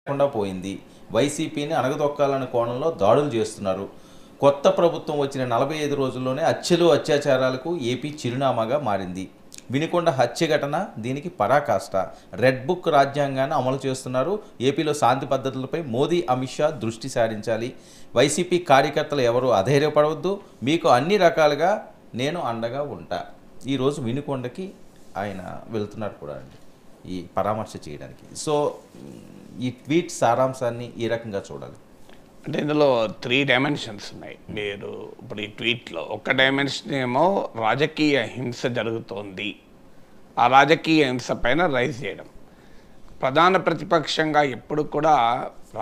లేకుండా పోయింది. వైసీపీని అణగదొక్కాలనే కోణంలో దాడులు చేస్తున్నారు. కొత్త ప్రభుత్వం వచ్చిన 45 రోజుల్లోనే హత్యలు, అత్యాచారాలకు ఏపీ చిరునామాగా మారింది. వినుకొండ హత్య ఘటన దీనికి పరాకాష్ట. రెడ్ బుక్ రాజ్యాంగాన్ని అమలు చేస్తున్నారు. ఏపీలో శాంతి భద్రతలపై మోదీ, అమిత్ షా దృష్టి సారించాలి. వైసీపీ కార్యకర్తలు ఎవరు అధైర్యపడవద్దు, మీకు అన్ని రకాలుగా నేను అండగా ఉంటా. ఈరోజు వినుకొండకి ఆయన వెళ్తున్నారు కూడా అండి ఈ పరామర్శ చేయడానికి. సో ఈ ట్వీట్ సారాంశాన్ని ఈ రకంగా చూడాలి. అంటే ఇందులో 3 డైమెన్షన్స్ ఉన్నాయి. మీరు ఇప్పుడు ఈ ట్వీట్లో ఒక డైమెన్షన్ ఏమో రాజకీయ హింస జరుగుతోంది, ఆ రాజకీయ హింస పైన రైజ్ చేయడం. ప్రధాన ప్రతిపక్షంగా ఎప్పుడు కూడా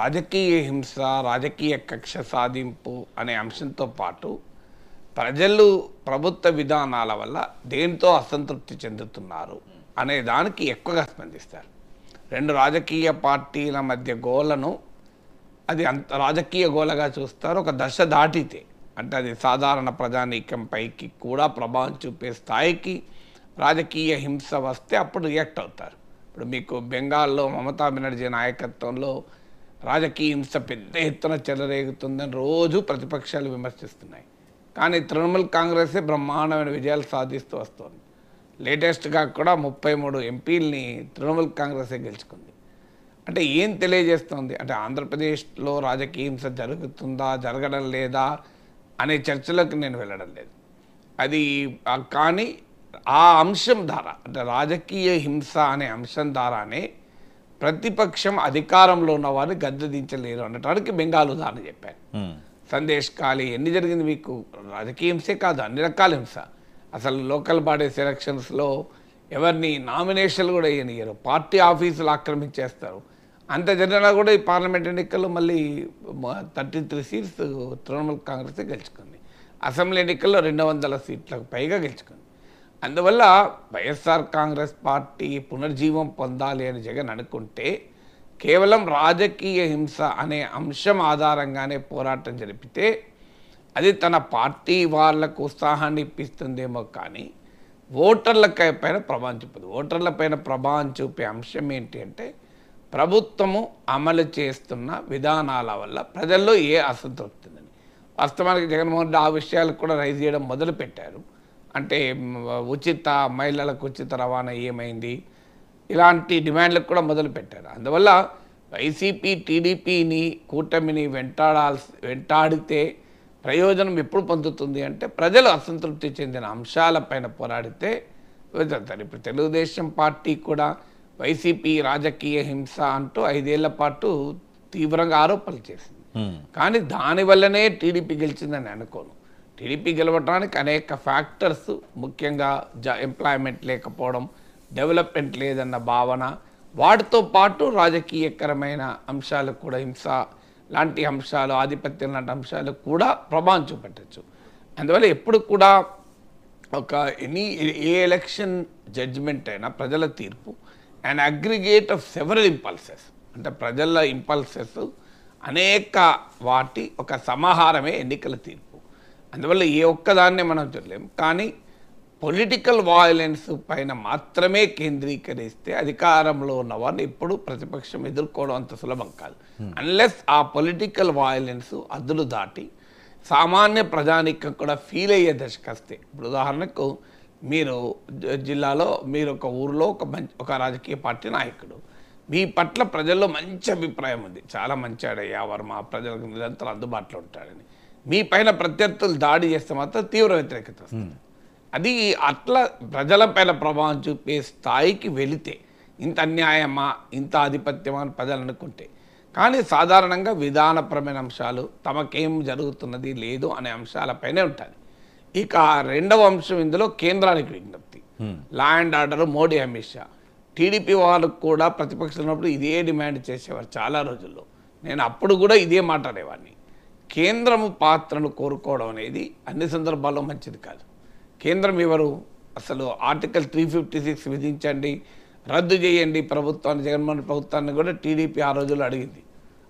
రాజకీయ హింస, రాజకీయ కక్ష సాధింపు అనే అంశంతో పాటు ప్రజలు ప్రభుత్వ విధానాల వల్ల దేంతో అసంతృప్తి చెందుతున్నారు అనే దానికి ఎక్కువగా స్పందిస్తారు. 2 రాజకీయ పార్టీల మధ్య గోలను అది అంత రాజకీయ గోలగా చూస్తారు. ఒక దశ దాటితే అంటే అది సాధారణ ప్రజానీకంపైకి కూడా ప్రభావం చూపే స్థాయికి రాజకీయ హింస వస్తే అప్పుడు రియాక్ట్ అవుతారు. ఇప్పుడు మీకు బెంగాల్లో మమతా బెనర్జీ నాయకత్వంలో రాజకీయ హింస పెద్ద ఎత్తున చెలరేగుతుందని రోజు ప్రతిపక్షాలు విమర్శిస్తున్నాయి. కానీ తృణమూల్ కాంగ్రెసే బ్రహ్మాండమైన విజయాలు సాధిస్తూ వస్తుంది. లేటెస్ట్గా కూడా 33 ఎంపీలని తృణమూల్ కాంగ్రెసే గెలుచుకుంది. అంటే ఏం తెలియజేస్తుంది అంటే ఆంధ్రప్రదేశ్లో రాజకీయ హింస జరుగుతుందా, జరగడం లేదా అనే చర్చలకు నేను వెళ్ళడం లేదు. అది కానీ ఆ అంశం ద్వారా అంటే రాజకీయ హింస అనే అంశం ద్వారానే ప్రతిపక్షం అధికారంలో ఉన్న వారిని గద్దెదించలేరు అనడానికి బెంగాల్ ఉదాహరణ చెప్పాను. సందేశ్ ఖాళీ ఎన్ని జరిగింది మీకు? రాజకీయ హింసే కాదు, అన్ని రకాల హింస. అసలు లోకల్ బాడీస్ ఎలక్షన్స్లో ఎవరిని నామినేషన్లు కూడా వేయనియరు, పార్టీ ఆఫీసులు ఆక్రమించేస్తారు. అంత జరిగినా కూడా ఈ పార్లమెంట్ ఎన్నికల్లో మళ్ళీ 33 సీట్స్ తృణమూల్ కాంగ్రెస్ గెలుచుకుంది. అసెంబ్లీ ఎన్నికల్లో 200 సీట్లకు పైగా గెలుచుకుంది. అందువల్ల వైఎస్ఆర్ కాంగ్రెస్ పార్టీ పునర్జీవం పొందాలి అని జగన్ అనుకుంటే కేవలం రాజకీయ హింస అనే అంశం ఆధారంగానే పోరాటం జరిపితే అది తన పార్టీ వాళ్లకు ఉత్సాహాన్ని ఇప్పిస్తుందేమో కానీ ఓటర్ల పైన ప్రభావం చూపదు. ఓటర్ల పైన ప్రభావం చూపే అంశం ఏంటి అంటే ప్రభుత్వము అమలు చేస్తున్న విధానాల వల్ల ప్రజల్లో ఏ అసంతృప్తి ఉందని. వాస్తవానికి జగన్మోహన్ రెడ్డి ఆ విషయాలకు కూడా రైజ్ చేయడం మొదలుపెట్టారు. అంటే మహిళలకు ఉచిత రవాణా ఏమైంది, ఇలాంటి డిమాండ్లకు కూడా మొదలుపెట్టారు. అందువల్ల వైసీపీ టీడీపీని కూటమిని వెంటాడితే ప్రయోజనం ఎప్పుడు పొందుతుంది అంటే ప్రజలు అసంతృప్తి చెందిన అంశాలపైన పోరాడితే వెళ్తారు. ఇప్పుడు తెలుగుదేశం పార్టీ కూడా వైసీపీ రాజకీయ హింస అంటూ 5 ఏళ్ల పాటు తీవ్రంగా ఆరోపణలు చేసింది. కానీ దానివల్లనే టీడీపీ గెలిచిందని అనుకోను. టీడీపీ గెలవడానికి అనేక ఫ్యాక్టర్స్, ముఖ్యంగా ఎంప్లాయ్మెంట్ లేకపోవడం, డెవలప్మెంట్ లేదన్న భావన, వాటితో పాటు రాజకీయకరమైన అంశాలు కూడా, హింస లాంటి అంశాలు, ఆధిపత్యం లాంటి అంశాలు కూడా ప్రభావం చూపెట్టచ్చు. అందువల్ల ఎప్పుడు కూడా ఏ ఎలక్షన్ జడ్జిమెంట్ అయినా ప్రజల తీర్పు and aggregate of several impulses, అంటే ప్రజల ఇంపల్సెస్ అనేక వాటి ఒక సమాహారమే ఎన్నికల తీర్పు. అందువల్ల ఏ ఒక్కదాన్నే మనం చూడలేము. కానీ పొలిటికల్ వాయలెన్స్ పైన మాత్రమే కేంద్రీకరిస్తే అధికారంలో ఉన్న వారిని ఎప్పుడు ప్రతిపక్షం ఎదుర్కోవడం అంత సులభం కాదు. అన్లెస్ ఆ పొలిటికల్ వాయలెన్స్ అద్దులు దాటి సామాన్య ప్రజానీకం కూడా ఫీల్ అయ్యే దశకు వస్తే, ఇప్పుడు ఉదాహరణకు మీరు జిల్లాలో, మీరు ఒక ఊరిలో ఒక రాజకీయ పార్టీ నాయకుడు, మీ పట్ల ప్రజల్లో మంచి అభిప్రాయం ఉంది, చాలా మంచాడయ్యా వర్మ, ప్రజలకు నిరంతరం అందుబాటులో ఉంటాడని. మీ పైన ప్రత్యర్థులు దాడి చేస్తే మాత్రం తీవ్ర వ్యతిరేకత వస్తుంది. అది అట్లా ప్రజలపైన ప్రభావం చూపే స్థాయికి వెళితే ఇంత అన్యాయమా, ఇంత ఆధిపత్యమా అని ప్రజలు అనుకుంటే. కానీ సాధారణంగా విధానపరమైన అంశాలు, తమకేం జరుగుతున్నది లేదు అనే అంశాలపైనే ఉంటుంది. ఇక రెండవ అంశం ఇందులో కేంద్రానికి విజ్ఞప్తి, లా and order, Modi, Amit Shah. TDP వాళ్ళు కూడా ప్రతిపక్షం ఉన్నప్పుడు ఇదే డిమాండ్ చేసేవారు చాలా రోజుల్లో. నేను అప్పుడు కూడా ఇదే మాట్లాడేవాడిని. కేంద్రము పాత్రను కోరుకోవడం అనేది అన్ని సందర్భాల్లో మంచిది కాదు. కేంద్రం ఎవరు? అసలు ఆర్టికల్ 356 విధించండి, రద్దు చేయండి ప్రభుత్వాన్ని, జగన్మోహన్ ప్రభుత్వాన్ని కూడా టీడీపీ ఆ రోజుల్లో అడిగింది.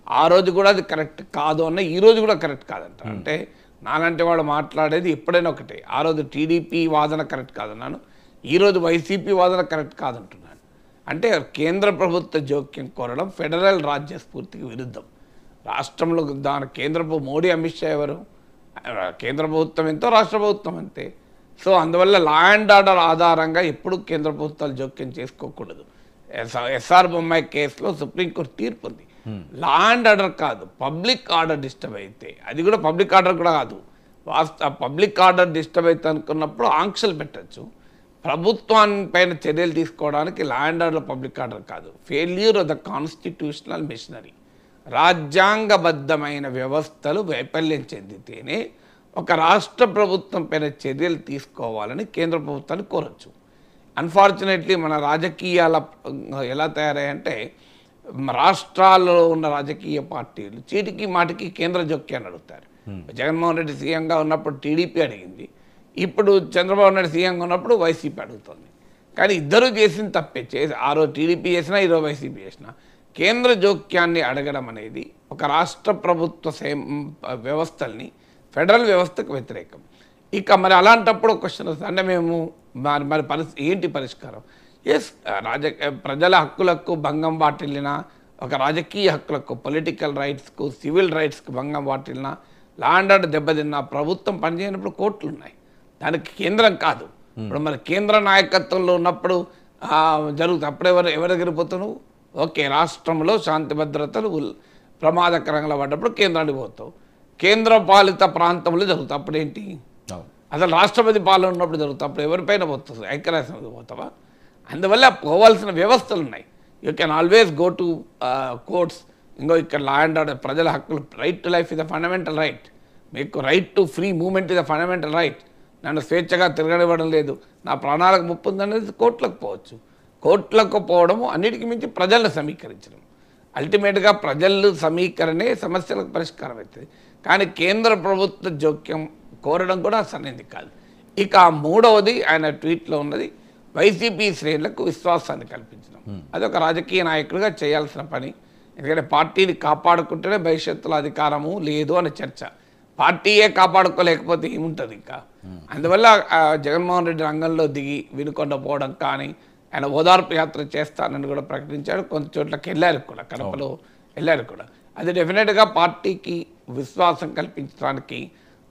ఆ రోజు కూడా అది కరెక్ట్ కాదు అన్న, ఈ రోజు కూడా కరెక్ట్ కాదంట. అంటే నాలాంటి వాడు మాట్లాడేది ఎప్పుడైనా ఒకటే. ఆ రోజు టీడీపీ వాదన కరెక్ట్ కాదన్నాను, ఈరోజు వైసీపీ వాదన కరెక్ట్ కాదంటున్నాను. అంటే కేంద్ర ప్రభుత్వ జోక్యం కోరడం ఫెడరల్ రాజ్య స్ఫూర్తికి విరుద్ధం. రాష్ట్రంలో దాని మోడీ అమిత్ షా ఎవరు? కేంద్ర ప్రభుత్వం ఎంతో రాష్ట్ర ప్రభుత్వం అంతే. సో అందువల్ల లా అండ్ ఆర్డర్ ఆధారంగా ఎప్పుడు కేంద్ర ప్రభుత్వాలు జోక్యం చేసుకోకూడదు. ఎస్ఆర్ బొమ్మాయి కేసులో సుప్రీంకోర్టు తీర్పు ఉంది. లా అండ్ ఆర్డర్ కాదు, పబ్లిక్ ఆర్డర్ డిస్టర్బ్ అయితే, అది కూడా పబ్లిక్ ఆర్డర్ కూడా కాదు, పబ్లిక్ ఆర్డర్ డిస్టర్బ్ అయితే అనుకున్నప్పుడు ఆంక్షలు పెట్టచ్చు. ప్రభుత్వాన్ని పైన చర్యలు తీసుకోవడానికి law and order public order కాదు. Failure of the constitutional machinery, రాజ్యాంగబద్ధమైన వ్యవస్థలు వైఫల్యం చెందితేనే ఒక రాష్ట్ర ప్రభుత్వం పైన చర్యలు తీసుకోవాలని కేంద్ర ప్రభుత్వాన్ని కోరచ్చు. అన్ఫార్చునేట్లీ మన రాజకీయాల ఎలా తయారయ్యంటే, రాష్ట్రాల్లో ఉన్న రాజకీయ పార్టీలు చీటికి మాటికి కేంద్ర జోక్యాన్ని అడుగుతారు. జగన్మోహన్ రెడ్డి సీఎంగా ఉన్నప్పుడు టీడీపీ అడిగింది, ఇప్పుడు చంద్రబాబు నాయుడు సీఎంగా ఉన్నప్పుడు వైసీపీ అడుగుతుంది. కానీ ఇద్దరు చేసిన తప్పే. ఆ రోజు టీడీపీ చేసినా ఈరోజు వైసీపీ చేసినా కేంద్ర జోక్యాన్ని అడగడం అనేది ఒక రాష్ట్ర ప్రభుత్వ వ్యవస్థల్ని ఫెడరల్ వ్యవస్థకు వ్యతిరేకం. ఇక మరి అలాంటప్పుడు క్వశ్చన్ వస్తుంది, అంటే మేము మరి ఏంటి పరిష్కారం? ప్రజల హక్కులకు భంగం వాటిల్లిన, ఒక రాజకీయ హక్కులకు, పొలిటికల్ రైట్స్కు, సివిల్ రైట్స్కు భంగం వాటిల్లిన, లా అండ్ ఆర్డర్ దెబ్బతిన్న ప్రభుత్వం పనిచేయనప్పుడు కోర్టులు ఉన్నాయి, దానికి కేంద్రం కాదు. ఇప్పుడు మరి కేంద్ర నాయకత్వంలో ఉన్నప్పుడు జరుగుతుంది, అప్పుడు ఎవరు ఎగిరిపోతావు? ఓకే, రాష్ట్రంలో శాంతి భద్రతలు ప్రమాదకరంగా పడ్డప్పుడు కేంద్రానికి పోతావు. కేంద్ర పాలిత ప్రాంతంలో జరుగుతుంది, అప్పుడేంటి? అసలు రాష్ట్రపతి పాలన ఉన్నప్పుడు జరుగుతుంది, అప్పుడు ఎవరిపైన పోతుంది? ఐక్యరాజ్య సమితి పోతావా? అందువల్ల పోవాల్సిన వ్యవస్థలు ఉన్నాయి. You can always go to courts. ఇంకో ఇక్కడ లా అండ్ ఆర్డర్, ప్రజల హక్కులు, right to life is a fundamental right, మీకు right to free movement is a fundamental right. నన్ను స్వేచ్ఛగా తిరగనివ్వడం లేదు, నా ప్రాణాలకు ముప్పు ఉందనేది కోర్టులకు పోవచ్చు. కోర్టులకు పోవడము అన్నిటికీ మించి ప్రజలను సమీకరించడం. అల్టిమేట్గా ప్రజలు సమీకరణే సమస్యలకు పరిష్కారం అవుతుంది. కానీ కేంద్ర ప్రభుత్వ జోక్యం కోరడం కూడా సరైనది కాదు. ఇక మూడవది ఆయన ట్వీట్లో ఉన్నది, వైసీపీ శ్రేణులకు విశ్వాసాన్ని కల్పించడం. అదొక రాజకీయ నాయకుడిగా చేయాల్సిన పని. ఎందుకంటే పార్టీని కాపాడుకుంటేనే భవిష్యత్తులో అధికారము లేదు అనే చర్చ. పార్టీయే కాపాడుకోలేకపోతే ఏముంటుంది ఇంకా? అందువల్ల జగన్మోహన్ రెడ్డి రంగంలో దిగి వినుకొండ పోవడం కానీ, ఆయన ఓదార్పు యాత్ర చేస్తానని కూడా ప్రకటించాడు. కొంత చోట్లకి వెళ్ళారు కూడా, కడపలో వెళ్ళారు కూడా. అది డెఫినెట్గా పార్టీకి విశ్వాసం కల్పించడానికి,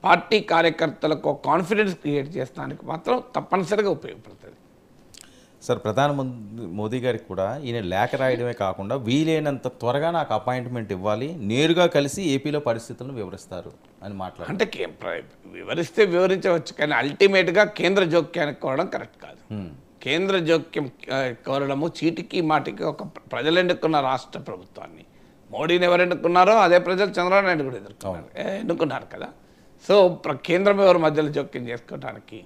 పార్టీ కార్యకర్తలకు కాన్ఫిడెన్స్ క్రియేట్ చేయడానికి మాత్రం తప్పనిసరిగా ఉపయోగపడుతుంది. సార్, ప్రధానమంత్రి మోదీ గారికి కూడా ఈయన లేఖ రాయడమే కాకుండా వీలైనంత త్వరగా నాకు అపాయింట్మెంట్ ఇవ్వాలి, నేరుగా కలిసి ఏపీలో పరిస్థితులను వివరిస్తారు అని మాట్లాడారు. అంటే వివరిస్తే వివరించవచ్చు, కానీ అల్టిమేట్గా కేంద్ర జోక్యానికి కోరడం కరెక్ట్ కాదు. కేంద్ర జోక్యం కోరడము చీటికి మాటికి ఒక ప్రజలు ఎన్నుకున్న రాష్ట్ర ప్రభుత్వాన్ని, మోడీని ఎవరు ఎన్నుకున్నారో అదే ప్రజలు చంద్రబాబు నాయుడు కూడా ఎన్నుకున్నారు కదా. సో కేంద్రం ఎవరు మధ్యలో జోక్యం చేసుకోవడానికి,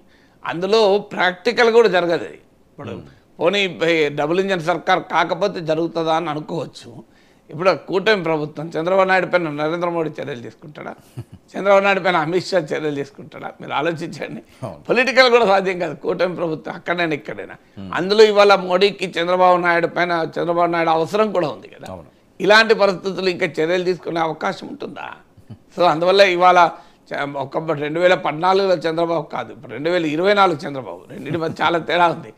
అందులో ప్రాక్టికల్ కూడా జరగదు. ఇప్పుడు పోనీ డబుల్ ఇంజన్ సర్కార్ కాకపోతే జరుగుతుందా అని అనుకోవచ్చు. ఇప్పుడు కూటమి ప్రభుత్వం చంద్రబాబు నాయుడు పైన నరేంద్ర మోడీ చర్యలు తీసుకుంటాడా? చంద్రబాబు నాయుడు పైన అమిత్ షా చర్యలు తీసుకుంటాడా? మీరు ఆలోచించండి. పొలిటికల్ కూడా సాధ్యం కాదు కూటమి ప్రభుత్వం, అక్కడైనా ఇక్కడైనా. అందులో ఇవాళ మోడీకి చంద్రబాబు నాయుడు అవసరం కూడా ఉంది కదా. ఇలాంటి పరిస్థితులు ఇంకా చర్యలు తీసుకునే అవకాశం ఉంటుందా? సో అందువల్ల ఇవాళ 2014లో చంద్రబాబు కాదు, ఇప్పుడు 2024 చంద్రబాబు, రెండింటి మధ్య చాలా తేడా ఉంది.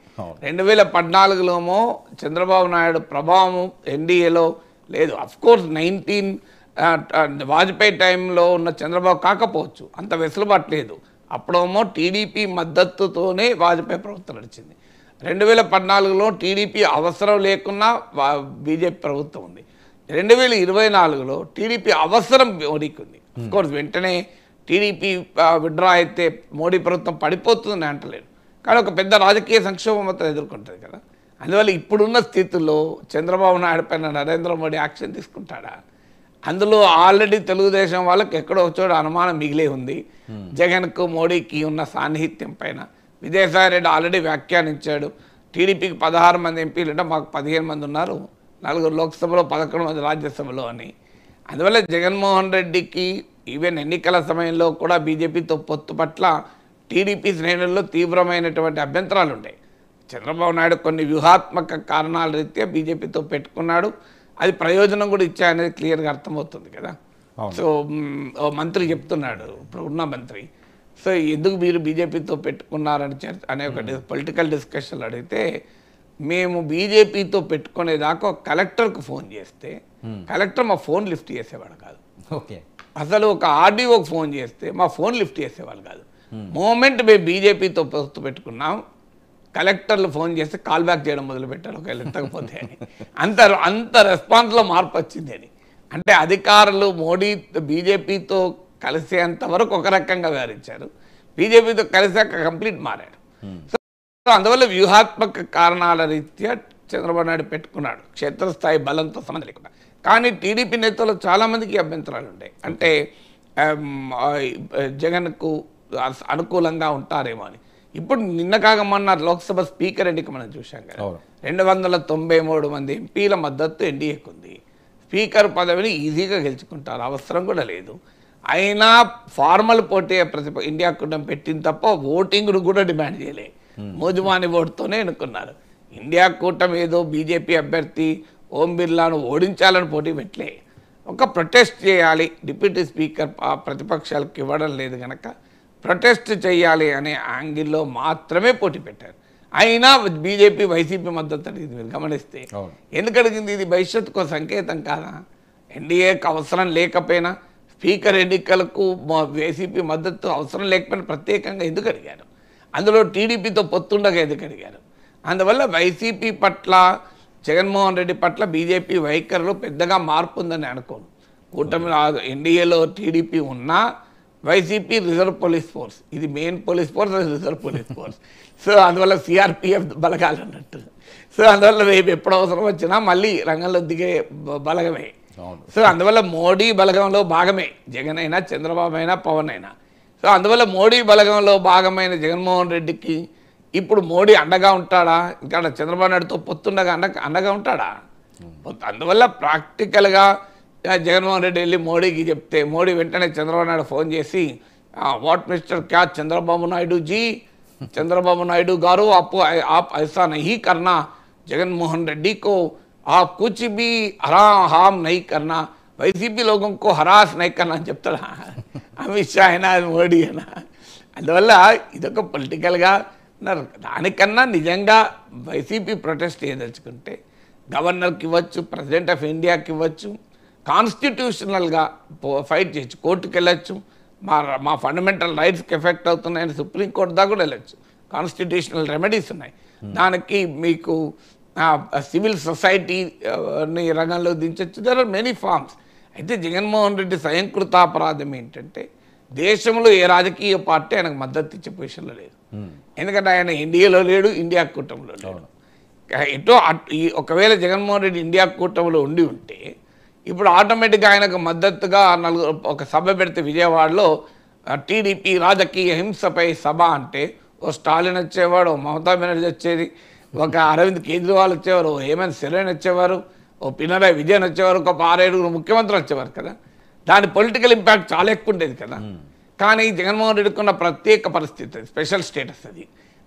2014లోమో చంద్రబాబు నాయుడు ప్రభావం ఎన్డీఏలో లేదు. అఫ్కోర్స్ 19 వాజ్పేయి టైంలో ఉన్న చంద్రబాబు కాకపోవచ్చు, అంత వెసులుబాటు లేదు. అప్పుడేమో టీడీపీ మద్దతుతోనే వాజ్పేయి ప్రభుత్వం నడిచింది. 2014లో టీడీపీ అవసరం లేకున్నా బీజేపీ ప్రభుత్వం ఉంది. 2024లో టీడీపీ అవసరం మోడీకి ఉంది. అఫ్కోర్స్ వెంటనే టీడీపీ విడ్రా అయితే మోడీ ప్రభుత్వం పడిపోతుందని అంటలేదు, కానీ ఒక పెద్ద రాజకీయ సంక్షోభం మొత్తం ఎదుర్కొంటుంది కదా. అందువల్ల ఇప్పుడున్న స్థితిలో చంద్రబాబు నాయుడు పైన నరేంద్ర మోడీ యాక్షన్ తీసుకుంటాడా? అందులో ఆల్రెడీ తెలుగుదేశం వాళ్ళకి ఎక్కడో చోట అనుమానం మిగిలే ఉంది. జగన్కు మోడీకి ఉన్న సాన్నిహిత్యం పైన విజయసాయి రెడ్డి ఆల్రెడీ వ్యాఖ్యానించాడు, టీడీపీకి 16 మంది ఎంపీలు అంటే మాకు 15 మంది ఉన్నారు, 4 లోక్సభలో 11 మంది రాజ్యసభలో అని. అందువల్ల జగన్మోహన్ రెడ్డికి ఈవెన్ ఎన్నికల సమయంలో కూడా బీజేపీతో పొత్తు పట్ల టీడీపీ శ్రేణుల్లో తీవ్రమైనటువంటి అభ్యంతరాలు ఉన్నాయి. చంద్రబాబు నాయుడు కొన్ని వ్యూహాత్మక కారణాల రీత్యా బీజేపీతో పెట్టుకున్నాడు, అది ప్రయోజనం కూడా ఇచ్చాయనేది క్లియర్గా అర్థమవుతుంది కదా. సో మంత్రి చెప్తున్నాడు, ఇప్పుడు ఉన్న మంత్రి, సో ఎందుకు మీరు బీజేపీతో పెట్టుకున్నారని అనే ఒక పొలిటికల్ డిస్కషన్లు అడిగితే మేము బీజేపీతో పెట్టుకునేదాకా కలెక్టర్కు ఫోన్ చేస్తే కలెక్టర్ మా ఫోన్ లిఫ్ట్ చేసేవాడు కాదు. ఓకే. అసలు ఒక ఆర్డీఓకి ఫోన్ చేస్తే మా ఫోన్ లిఫ్ట్ చేసేవాళ్ళు కాదు. మూమెంట్ మేము బీజేపీతో పొత్తు పెట్టుకున్నాం, కలెక్టర్లు ఫోన్ చేస్తే కాల్ బ్యాక్ చేయడం మొదలుపెట్టారు ఒకవేళ ఎత్తకపోతే అని. అంత రెస్పాన్స్లో మార్పు వచ్చింది అని. అంటే అధికారులు మోడీ బీజేపీతో కలిసేంత వరకు ఒక రకంగా వ్యవహరించారు, బీజేపీతో కలిసాక కంప్లీట్ మారాడు. సో అందువల్ల వ్యూహాత్మక కారణాల రీత్యా చంద్రబాబు నాయుడు పెట్టుకున్నాడు, క్షేత్రస్థాయి బలంతో సంబంధం లేకుండా. కానీ టీడీపీ నేతలు చాలామందికి అభ్యంతరాలు ఉంటాయి. అంటే జగన్కు అనుకూలంగా ఉంటారేమో అని. ఇప్పుడు నిన్న కాకమన్న లోక్సభ స్పీకర్ ఎన్నిక మనం చూసాం కదా, 293 మంది ఎంపీల మద్దతు ఎన్డీఏకు ఉంది. స్పీకర్ పదవిని ఈజీగా గెలుచుకుంటారు, అవసరం కూడా లేదు. అయినా ఫార్మల్ పోటీ ఇండియా కూటమి పెట్టింది తప్ప ఓటింగ్ను కూడా డిమాండ్ చేయలే, మోజుమాని ఓటుతోనే ఎన్నుకున్నారు. ఇండియా కూటమి ఏదో బీజేపీ అభ్యర్థి ఓం బిర్లాను ఓడించాలని పోటీ పెట్టలే, ఒక ప్రొటెస్ట్ చేయాలి, డిప్యూటీ స్పీకర్ ప్రతిపక్షాలకు ఇవ్వడం లేదు కనుక ప్రొటెస్ట్ చేయాలి అనే యాంగిల్లో మాత్రమే పోటీ పెట్టారు. అయినా బీజేపీ వైసీపీ మద్దతు అడిగింది. మీరు గమనిస్తే ఎందుకు అడిగింది? ఇది భవిష్యత్తుకు సంకేతం కాదా? ఎన్డీఏకి అవసరం లేకపోయినా, స్పీకర్ ఎన్నికలకు వైసీపీ మద్దతు అవసరం లేకపోయినా ప్రత్యేకంగా ఎందుకు అడిగారు? అందులో టీడీపీతో పొత్తుండగా ఎందుకు అడిగారు? అందువల్ల వైసీపీ పట్ల, జగన్మోహన్ రెడ్డి పట్ల బీజేపీ వైఖరిలో పెద్దగా మార్పు ఉందని అనుకోను. కూటమి ఎన్డీఏలో టీడీపీ ఉన్నా వైసీపీ రిజర్వ్ పోలీస్ ఫోర్స్, ఇది main police force, reserve police force. So అందువల్ల సిఆర్పిఎఫ్ బలగాలు అన్నట్టు. సో అందువల్ల రేపు ఎప్పుడు అవసరం వచ్చినా మళ్ళీ రంగంలో దిగే బలగమే. సో అందువల్ల మోడీ బలగంలో భాగమే జగన్ అయినా, చంద్రబాబు అయినా, పవన్ అయినా. సో అందువల్ల మోడీ బలగంలో భాగమైన జగన్మోహన్ రెడ్డికి ఇప్పుడు మోడీ అండగా ఉంటాడా? ఇంకా చంద్రబాబు నాయుడుతో పొత్తుండగా అండగా ఉంటాడా? అందువల్ల ప్రాక్టికల్గా జగన్మోహన్ రెడ్డి వెళ్ళి మోడీకి చెప్తే మోడీ వెంటనే చంద్రబాబు నాయుడు ఫోన్ చేసి, వాట్ మిస్టర్ క్యా చంద్రబాబు నాయుడు జీ, చంద్రబాబు నాయుడు గారు आप ऐसा नहीं करना, जगनमोहन रेड्डी को आप कुछ भी हार्म नहीं करना, వైసీపీ लोगों को हरास नहीं करना అని చెప్తాడా? అమిత్ షా అయినా మోడీ అయినా. అందువల్ల ఇదొక పొలిటికల్గా దానికన్నా నిజంగా వైసీపీ ప్రొటెస్ట్ చేయదలుచుకుంటే గవర్నర్కి ఇవ్వచ్చు, ప్రెసిడెంట్ ఆఫ్ ఇండియాకి ఇవ్వచ్చు, కాన్స్టిట్యూషనల్గా ఫైట్ చేయొచ్చు, కోర్టుకు వెళ్ళొచ్చు, మా ఫండమెంటల్ రైట్స్కి ఎఫెక్ట్ అవుతున్నాయని సుప్రీంకోర్టు దాకా కూడా వెళ్ళొచ్చు, కాన్స్టిట్యూషనల్ రెమెడీస్ ఉన్నాయి. దానికి మీకు సివిల్ సొసైటీని రంగంలో దించవచ్చు. There are many forms. అయితే జగన్మోహన్ రెడ్డి స్వయంకృతాపరాధం ఏంటంటే దేశంలో ఏ రాజకీయ పార్టీ ఆయనకు మద్దతు ఇచ్చే పొజిషన్లో లేదు. ఎందుకంటే ఆయన ఎన్డీఏలో లేడు, ఇండియా కూటమిలో లేడు. ఎటో ఒకవేళ జగన్మోహన్ రెడ్డి ఇండియా కూటమిలో ఉండి ఉంటే ఇప్పుడు ఆటోమేటిక్గా ఆయనకు మద్దతుగా ఒక సభ పెడితే విజయవాడలో టీడీపీ రాజకీయ హింసపై సభ అంటే ఓ స్టాలిన్ వచ్చేవాడు, ఓ మమతా బెనర్జీ వచ్చేది, ఒక అరవింద్ కేజ్రీవాల్ వచ్చేవారు, ఓ హేమంత్ సోరెన్ వచ్చేవారు, ఓ పినరాయి విజయన్ వచ్చేవారు, ఒక 6-7 ముఖ్యమంత్రులు వచ్చేవారు కదా. దాని పొలిటికల్ ఇంపాక్ట్ చాలా ఎక్కువ ఉండేది కదా. కానీ జగన్మోహన్ రెడ్డికి ఉన్న ప్రత్యేక పరిస్థితి, స్పెషల్ స్టేటస్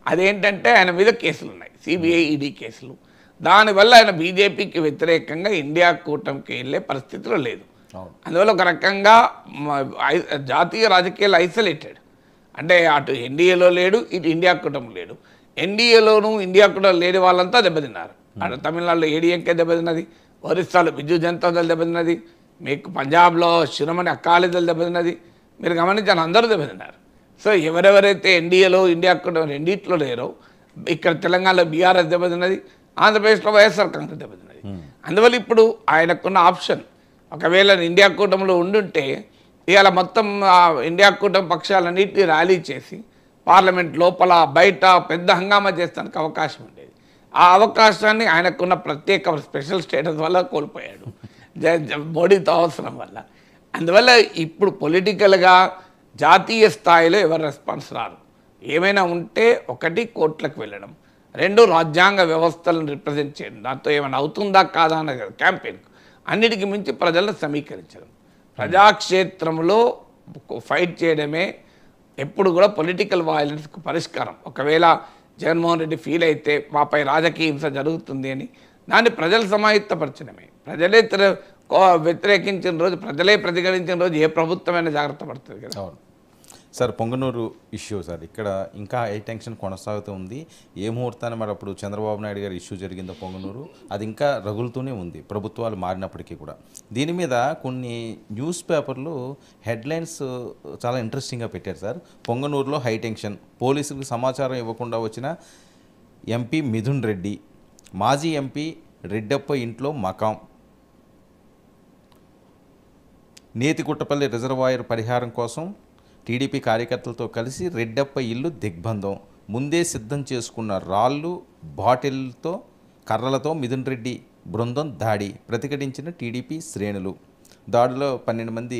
అదేంటంటే ఆయన మీద కేసులు ఉన్నాయి, సిబిఐ ఈడీ కేసులు. దానివల్ల ఆయన బీజేపీకి వ్యతిరేకంగా ఇండియా కూటమికి వెళ్ళే పరిస్థితిలో లేదు. అందువల్ల ఒక రకంగా జాతీయ రాజకీయాలు ఐసోలేటెడ్. అంటే అటు ఎన్డీఏలో లేడు, ఇటు ఇండియా కూటమి లేడు. ఎన్డీఏలోనూ ఇండియా కూటమి లేని వాళ్ళంతా దెబ్బతిన్నారు. అటు తమిళనాడులో ఏడీఎంకే దెబ్బతిన్నది, ఒరిస్సాలో బిజు జనతా దళ్ దెబ్బతిన్నది, మీకు పంజాబ్లో శిరోమణి అకాలీ దళ్ దెబ్బతిన్నది. మీరు గమనించాలి, అందరూ దెబ్బతిన్నారు. సో ఎవరెవరైతే ఎన్డీఏలో ఇండియా కూటమి రెండిట్లో లేరో, ఇక్కడ తెలంగాణలో బీఆర్ఎస్ దెబ్బతిన్నది, ఆంధ్రప్రదేశ్లో వైఎస్ఆర్ కాంగ్రెస్ దెబ్బతిన్నది. అందువల్ల ఇప్పుడు ఆయనకున్న ఆప్షన్, ఒకవేళ ఇండియా కూటమిలో ఉండుంటే ఇవాళ మొత్తం ఇండియా కూటమి పక్షాలన్నింటినీ ర్యాలీ చేసి పార్లమెంట్ లోపల బయట పెద్ద హంగామా చేస్తానికి అవకాశం ఉండేది. ఆ అవకాశాన్ని ఆయనకున్న ప్రత్యేక స్పెషల్ స్టేటస్ వల్ల కోల్పోయాడు, మోడీతో అవసరం వల్ల. అందువల్ల ఇప్పుడు పొలిటికల్గా జాతీయ స్థాయిలో ఎవరు రెస్పాన్స్ రారు. ఏమైనా ఉంటే ఒకటి కోర్టులకు వెళ్ళడం, 2 రాజ్యాంగ వ్యవస్థలను రిప్రజెంట్ చేయడం, దాంతో ఏమైనా అవుతుందా కాదా అన్నది క్యాంపెయిన్కు, అన్నిటికీ మించి ప్రజలను సమీకరించడం. ప్రజాక్షేత్రంలో ఫైట్ చేయడమే ఎప్పుడు కూడా పొలిటికల్ వయలెన్స్కు పరిష్కారం. ఒకవేళ జగన్మోహన్ రెడ్డి ఫీల్ అయితే మాపై రాజకీయ హింస జరుగుతుంది అని, దాన్ని ప్రజలు సమాయత్తపరచడమే. ప్రజలే వ్యతిరేకించిన రోజు, ప్రజలే ప్రతిఘటించిన రోజు ఏ ప్రభుత్వమైనా జాగ్రత్త పడుతుంది కదా. సార్ పొంగనూరు ఇష్యూ సార్ ఇక్కడ ఇంకా హై టెన్షన్ కొనసాగుతూ ఉంది. ఏ ముహూర్తాన్ని మరి అప్పుడు చంద్రబాబు నాయుడు గారి ఇష్యూ జరిగిందో పొంగనూరు అది ఇంకా రగులుతూనే ఉంది ప్రభుత్వాలు మారినప్పటికీ కూడా. దీని మీద కొన్ని న్యూస్ పేపర్లు హెడ్లైన్స్ చాలా ఇంట్రెస్టింగ్గా పెట్టారు సార్. పొంగనూరులో హై టెన్షన్, పోలీసులకు సమాచారం ఇవ్వకుండా వచ్చిన ఎంపీ మిథున్ రెడ్డి, మాజీ ఎంపీ రెడ్డప్ప ఇంట్లో మకాం, నేతికుట్టపల్లి రిజర్వాయర్ పరిహారం కోసం టీడీపీ కార్యకర్తలతో కలిసి రెడ్డప్ప ఇల్లు దిగ్బంధం, ముందే సిద్ధం చేసుకున్న రాళ్ళు బాటిల్తో కర్రలతో మిథున్ రెడ్డి బృందం దాడి, ప్రతిఘటించిన టీడీపీ శ్రేణులు. దాడిలో 12 మంది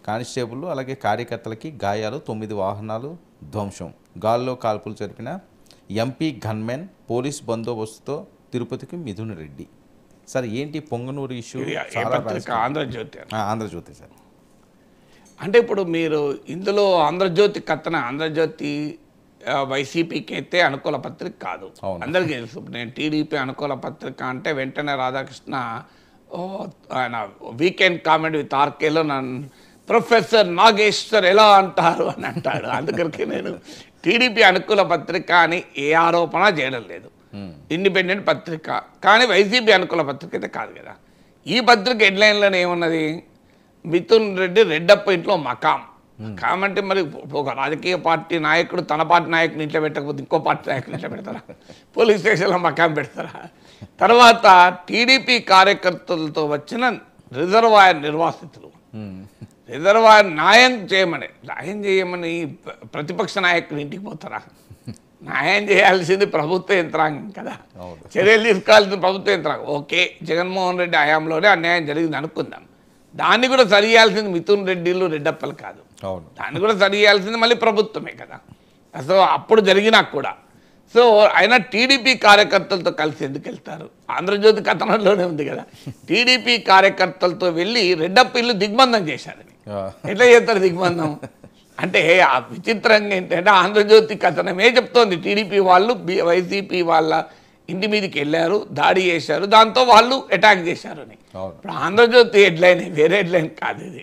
కానిస్టేబుల్ అలాగే కార్యకర్తలకి గాయాలు, 9 వాహనాలు ధ్వంసం, గాల్లో కాల్పులు జరిపిన ఎంపీ గన్మెన్, పోలీస్ బందోబస్తుతో తిరుపతికి మిథున్ రెడ్డి. సార్ ఏంటి పొంగనూరు ఇష్యూ? ఆంధ్రజ్యోతి సార్. అంటే ఇప్పుడు మీరు ఇందులో ఆంధ్రజ్యోతి కథన, ఆంధ్రజ్యోతి వైసీపీకి అయితే అనుకూల పత్రిక కాదు, అందరికీ తెలుసు. నేను టీడీపీ అనుకూల పత్రిక అంటే వెంటనే రాధాకృష్ణ ఆయన వీకెండ్ కామెంట్ విత్ ఆర్కేలో నన్ను ప్రొఫెసర్ నాగేశ్వర్ ఎలా అంటారు అని అంటాడు. అందుకరికి నేను టీడీపీ అనుకూల పత్రిక అని ఏ ఆరోపణ చేయడం లేదు, ఇండిపెండెంట్ పత్రిక. కానీ వైసీపీ అనుకూల పత్రిక అయితే కాదు కదా. ఈ పత్రిక హెడ్లైన్లోనే ఏమున్నది, మిథున్ రెడ్డి రెడ్డప్ప ఇంట్లో మకాం. కామంటే మరి ఒక రాజకీయ పార్టీ నాయకుడు తన పార్టీ నాయకుని ఇంట్లో పెట్టకపోతే ఇంకో పార్టీ నాయకుని ఇంట్లో పెడతారా? పోలీస్ స్టేషన్లో మకాం పెడతారా? తర్వాత టీడీపీ కార్యకర్తలతో వచ్చిన రిజర్వాయర్ నిర్వాసితులు, రిజర్వాయర్ న్యాయం చేయమని ప్రతిపక్ష నాయకుని ఇంటికి పోతారా? న్యాయం చేయాల్సింది ప్రభుత్వ యంత్రాంగం కదా, చర్యలు తీసుకోవాల్సింది ప్రభుత్వ యంత్రాంగం. ఓకే, జగన్మోహన్ రెడ్డి హయాంలోనే అన్యాయం జరిగింది అనుకుందాం, దాన్ని కూడా సరి చేయాల్సింది మిథున్ రెడ్డిలు రెడ్డప్పలు కాదు, దాన్ని కూడా సరి చేయాల్సింది మళ్ళీ ప్రభుత్వమే కదా. సో అప్పుడు జరిగినా కూడా సో అయినా టీడీపీ కార్యకర్తలతో కలిసి ఎందుకు వెళ్తారు? ఆంధ్రజ్యోతి కథనంలోనే ఉంది కదా, టీడీపీ కార్యకర్తలతో వెళ్ళి రెడ్డప్ప ఇల్లు దిగ్బంధం చేశారని. ఎట్లా చేస్తారు దిగ్బంధం అంటే? ఆ విచిత్రంగా ఏంటంటే ఆంధ్రజ్యోతి కథనమే చెప్తోంది టీడీపీ వాళ్ళు వైసీపీ వాళ్ళ ఇంటి మీదకి వెళ్ళారు, దాడి చేశారు, దాంతో వాళ్ళు అటాక్ చేశారు అని. ఇప్పుడు ఆంధ్రజ్యోతి హెడ్లైన్, వేరే హెడ్లైన్ కాదు ఇది.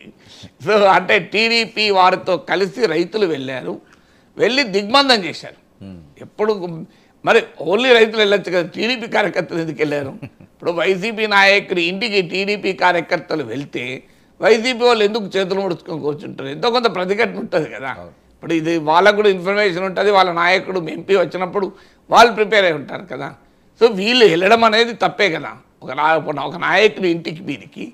సో అంటే టీడీపీ వారితో కలిసి రైతులు వెళ్ళారు, వెళ్ళి దిగ్బంధం చేశారు. ఎప్పుడు మరి ఓన్లీ రైతులు వెళ్ళొచ్చు కదా, టీడీపీ కార్యకర్తలు ఎందుకు వెళ్ళారు? ఇప్పుడు వైసీపీ నాయకుడి ఇంటికి టీడీపీ కార్యకర్తలు వెళ్తే వైసీపీ వాళ్ళు ఎందుకు చేతులు ముడుచుకొని కూర్చుంటారు? ఎంతో కొంత ప్రతిఘటన ఉంటుంది కదా. ఇప్పుడు ఇది వాళ్ళకు కూడా ఇన్ఫర్మేషన్ ఉంటుంది, వాళ్ళ నాయకుడు ఎంపీ వచ్చినప్పుడు వాళ్ళు ప్రిపేర్ అయి ఉంటారు కదా. సో వీళ్ళు వెళ్ళడం అనేది తప్పే కదా. ఒక నాయకుడి ఇంటికి మీదికి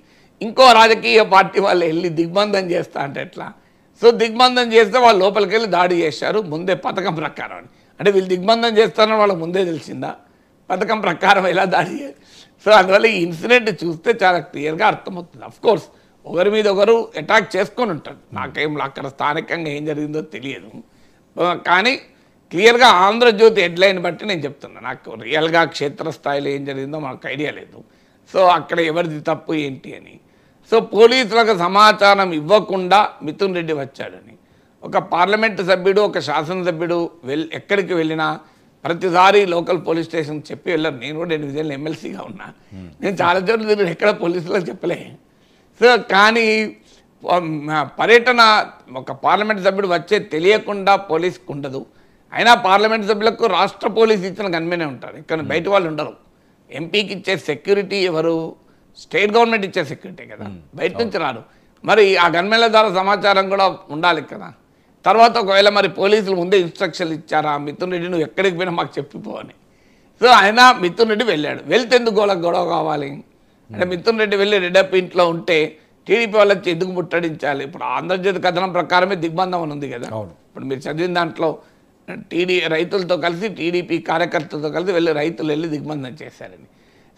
ఇంకో రాజకీయ పార్టీ వాళ్ళు వెళ్ళి దిగ్బంధం చేస్తా అంటే ఎట్లా? సో దిగ్బంధం చేస్తే వాళ్ళు లోపలికి వెళ్ళి దాడి చేశారు ముందే పథకం ప్రకారం అని. అంటే వీళ్ళు దిగ్బంధం చేస్తారని వాళ్ళకి ముందే తెలిసిందా? పథకం ప్రకారం ఎలా దాడి చేయాలి? సో అందువల్ల ఈ ఇన్సిడెంట్ చూస్తే చాలా క్లియర్గా అర్థమవుతుంది. అఫ్కోర్స్ ఒకరి మీద ఒకరు అటాక్ చేసుకొని ఉంటారు, నాకేం అక్కడ స్థానికంగా ఏం జరిగిందో తెలియదు. కానీ క్లియర్గా ఆంధ్రజ్యోతి హెడ్లైన్ బట్టి నేను చెప్తున్నా, నాకు రియల్గా క్షేత్రస్థాయిలో ఏం జరిగిందో మాకు ఐడియా లేదు. సో అక్కడ ఎవరిది తప్పు ఏంటి అని. సో పోలీసులకు సమాచారం ఇవ్వకుండా మిథున్ రెడ్డి వచ్చాడని ఒక పార్లమెంటు సభ్యుడు, ఒక శాసనసభ్యుడు ఎక్కడికి వెళ్ళినా ప్రతిసారి లోకల్ పోలీస్ స్టేషన్ చెప్పి వెళ్ళారు. నేను కూడా 8 విజయాలు ఎమ్మెల్సీగా ఉన్నా, నేను చాలా చోట్ల తిరిగి ఎక్కడ పోలీసులకు చెప్పలే. సో కానీ పర్యటన ఒక పార్లమెంట్ సభ్యుడు వచ్చే తెలియకుండా పోలీసుకు ఉండదు. అయినా పార్లమెంట్ సభ్యులకు రాష్ట్ర పోలీసు ఇచ్చిన గన్మెనే ఉంటారు, ఇక్కడ బయట వాళ్ళు ఉండరు. ఎంపీకి ఇచ్చే సెక్యూరిటీ ఎవరు? స్టేట్ గవర్నమెంట్ ఇచ్చే సెక్యూరిటీ కదా, బయట నుంచి రారు. మరి ఆ గన్మెన్ల ద్వారా సమాచారం కూడా ఉండాలి కదా. తర్వాత ఒకవేళ మరి పోలీసులు ముందే ఇన్స్ట్రక్షన్లు ఇచ్చారా, మిథున్ రెడ్డి నువ్వు ఎక్కడికి పోయినా మాకు చెప్పిపోవని. సో ఆయన మిథున్ రెడ్డి వెళ్ళాడు, వెళ్తే ఎందుకు గొడవ కావాలి అంటే మిథున్ రెడ్డి వెళ్ళి రెడ్డప్ప ఇంట్లో ఉంటే టీడీపీ వాళ్ళు వచ్చి ఎందుకు ముట్టడించాలి? ఇప్పుడు ఆంధ్రజ్యోతి కథనం ప్రకారమే దిగ్బంధం అని ఉంది కదా. ఇప్పుడు మీరు చదివిన దాంట్లో రైతులతో కలిసి టీడీపీ కార్యకర్తలతో కలిసి రైతులు వెళ్ళి దిగ్బంధం చేశారని.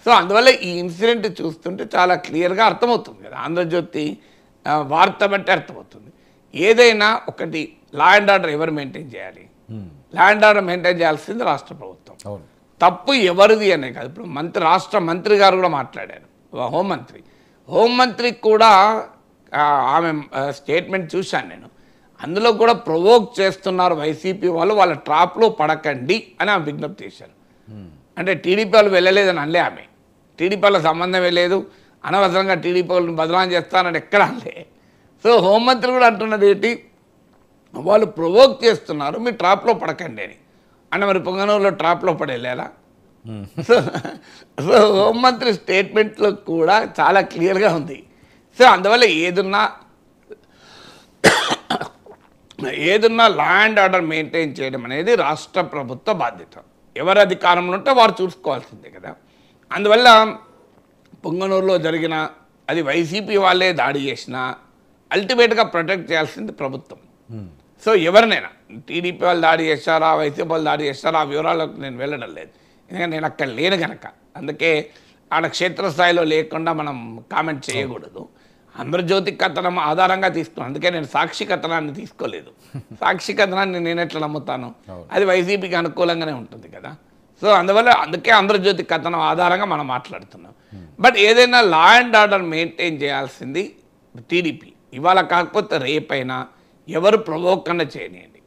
సో అందువల్ల ఈ ఇన్సిడెంట్ చూస్తుంటే చాలా క్లియర్గా అర్థమవుతుంది కదా, ఆంధ్రజ్యోతి వార్త బట్టి అర్థమవుతుంది. ఏదైనా ఒకటి లా అండ్ ఆర్డర్ ఎవరు మెయింటైన్ చేయాలి? లా అండ్ ఆర్డర్ మెయింటైన్ చేయాల్సింది రాష్ట్ర ప్రభుత్వం. తప్పు ఎవరిది అనే కాదు. ఇప్పుడు రాష్ట్ర మంత్రి గారు కూడా మాట్లాడారు, హోంమంత్రికి కూడా ఆమె స్టేట్మెంట్ చూశాను నేను. అందులో కూడా ప్రొవోక్ చేస్తున్నారు వైసీపీ వాళ్ళు, వాళ్ళ ట్రాప్లో పడకండి అని ఆమె విజ్ఞప్తి చేశారు. అంటే టీడీపీ వాళ్ళు వెళ్ళలేదని అనలే ఆమె, టీడీపీ వాళ్ళ సంబంధమే లేదు, అనవసరంగా టీడీపీ వాళ్ళని బదనాం చేస్తానని ఎక్కడ అనలే. సో హోంమంత్రి కూడా అంటున్నది ఏంటి, వాళ్ళు ప్రొవోక్ చేస్తున్నారు, మీరు ట్రాప్లో పడకండి అని. అంటే మరి పొంగనూరులో ట్రాప్లో పడేలా? సో సో హోంమంత్రి స్టేట్మెంట్లో కూడా చాలా క్లియర్గా ఉంది. సో అందువల్ల ఏదున్నా లా అండ్ ఆర్డర్ మెయింటైన్ చేయడం అనేది రాష్ట్ర ప్రభుత్వ బాధ్యత. ఎవరు అధికారంలో ఉంటే వారు చూసుకోవాల్సిందే కదా. అందువల్ల పొంగనూరులో జరిగిన అది వైసీపీ వాళ్ళే దాడి చేసినా అల్టిమేట్గా ప్రొటెక్ట్ చేయాల్సింది ప్రభుత్వం. సో ఎవరినైనా టీడీపీ వాళ్ళు దాడి చేస్తారా, వైసీపీ వాళ్ళు దాడి చేస్తారా, ఆ వివరాలకు నేను వెళ్ళడం లేదు, ఎందుకంటే నేను అక్కడ లేను కనుక. అందుకే ఆడ క్షేత్రస్థాయిలో లేకుండా మనం కామెంట్ చేయకూడదు. ఆంధ్రజ్యోతి కథనం ఆధారంగా తీసుకున్నాను, అందుకే నేను సాక్షి కథనాన్ని తీసుకోలేదు. సాక్షి కథనాన్ని నేను ఎట్లా నమ్ముతాను? అది వైసీపీకి అనుకూలంగానే ఉంటుంది కదా. సో అందుకే ఆంధ్రజ్యోతి కథనం ఆధారంగా మనం మాట్లాడుతున్నాం. బట్ ఏదైనా లా అండ్ ఆర్డర్ మెయింటైన్ చేయాల్సింది టీడీపీ. ఇవాళ కాకపోతే రేపైనా ఎవరు ప్రొవోక్ అన్న చేయనియండి,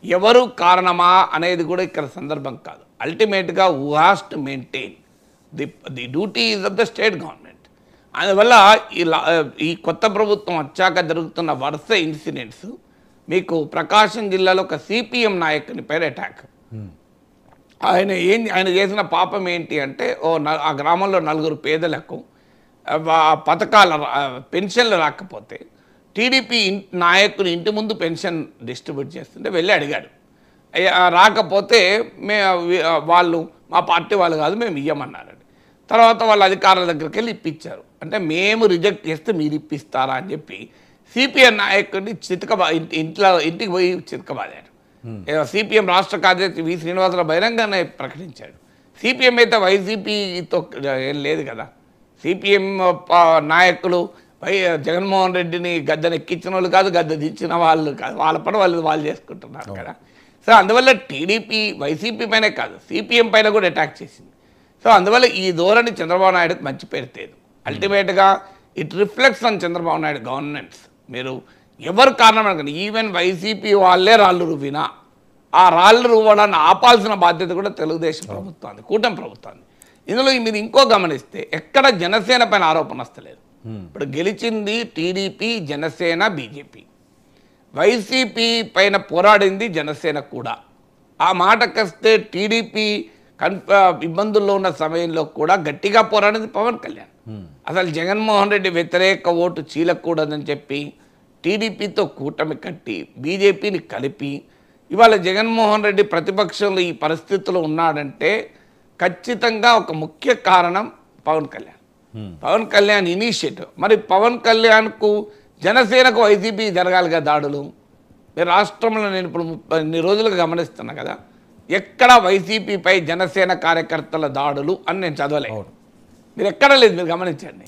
ఎవరు కారణమా అనేది కూడా ఇక్కడ సందర్భం కాదు. అల్టిమేట్గా who has to maintain the duty is of the state government. అందువల్ల ఈ కొత్త ప్రభుత్వం వచ్చాక జరుగుతున్న వరుస ఇన్సిడెంట్స్, మీకు ప్రకాశం జిల్లాలో ఒక సిపిఎం నాయకుని పైన అటాక్. ఆయన చేసిన పాపం ఏంటి అంటే, ఆ గ్రామంలో 4 పేదలకు పథకాల పెన్షన్లు రాకపోతే టీడీపీ నాయకుని ఇంటి ముందు పెన్షన్ డిస్ట్రిబ్యూట్ చేస్తుంటే వెళ్ళి అడిగాడు. రాకపోతే వాళ్ళు మా పార్టీ వాళ్ళు కాదు, మేము ఇవ్వమన్నారండి. తర్వాత వాళ్ళ అధికారుల దగ్గరికి వెళ్ళి ఇప్పించారు. అంటే మేము రిజెక్ట్ చేస్తే మీరు ఇప్పిస్తారా అని చెప్పి సిపిఎం నాయకుడిని ఇంటికి పోయి చితకబాదాడు. సిపిఎం రాష్ట్ర కార్యదర్శి వి శ్రీనివాసరావు బహిరంగానే ప్రకటించాడు. సిపిఎం అయితే వైసీపీతో ఏం లేదు కదా. సిపిఎం నాయకులు జగన్మోహన్ రెడ్డిని గద్దెను ఎక్కించిన వాళ్ళు కాదు, గద్దె దించిన వాళ్ళు కాదు, వాళ్ళ పని వాళ్ళు చేసుకుంటున్నారు కదా. సో అందువల్ల టీడీపీ వైసీపీ పైనే కాదు, సిపిఎం పైన కూడా అటాక్ చేసింది. సో అందువల్ల ఈ ధోరణి చంద్రబాబు నాయుడుకి మంచి పేరు తేదు. అల్టిమేట్గా it reflects on Chandrababu Naidu governance. మీరు ఎవరు కారణం అనుకోండి, ఈవెన్ వైసీపీ వాళ్ళే రాళ్ళు రువ్వినా ఆ రాళ్ళు రువ్వడాన్ని ఆపాల్సిన బాధ్యత కూడా తెలుగుదేశం ప్రభుత్వాన్ని, కూటమి ప్రభుత్వాన్ని. ఇందులో మీరు ఇంకో గమనిస్తే ఎక్కడ జనసేన పైన ఆరోపణ వస్తలేదు. ఇప్పుడు గెలిచింది టీడీపీ, జనసేన, బీజేపీ. వైసీపీ పైన పోరాడింది జనసేన కూడా. ఆ మాటకొస్తే టీడీపీ ఇబ్బందుల్లో ఉన్న సమయంలో కూడా గట్టిగా పోరాడింది పవన్ కళ్యాణ్. అసలు జగన్మోహన్ రెడ్డి వ్యతిరేక ఓటు చీలకూడదని చెప్పి టీడీపీతో కూటమి కట్టి బీజేపీని కలిపి ఇవాళ జగన్మోహన్ రెడ్డి ప్రతిపక్షంలో ఈ పరిస్థితుల్లో ఉన్నాడంటే ఖచ్చితంగా ఒక ముఖ్య కారణం పవన్ కళ్యాణ్. పవన్ కళ్యాణ్ ఇనిషియేటివ్. మరి పవన్ కళ్యాణ్కు జనసేనకు వైసీపీ జరగాలిగా దాడులు. మీరు రాష్ట్రంలో నేను ఇప్పుడు 30 రోజులుగా గమనిస్తున్నా కదా, ఎక్కడ వైసీపీపై జనసేన కార్యకర్తల దాడులు అని నేను చదవలేదు. మీరు ఎక్కడ లేదు, మీరు గమనించండి.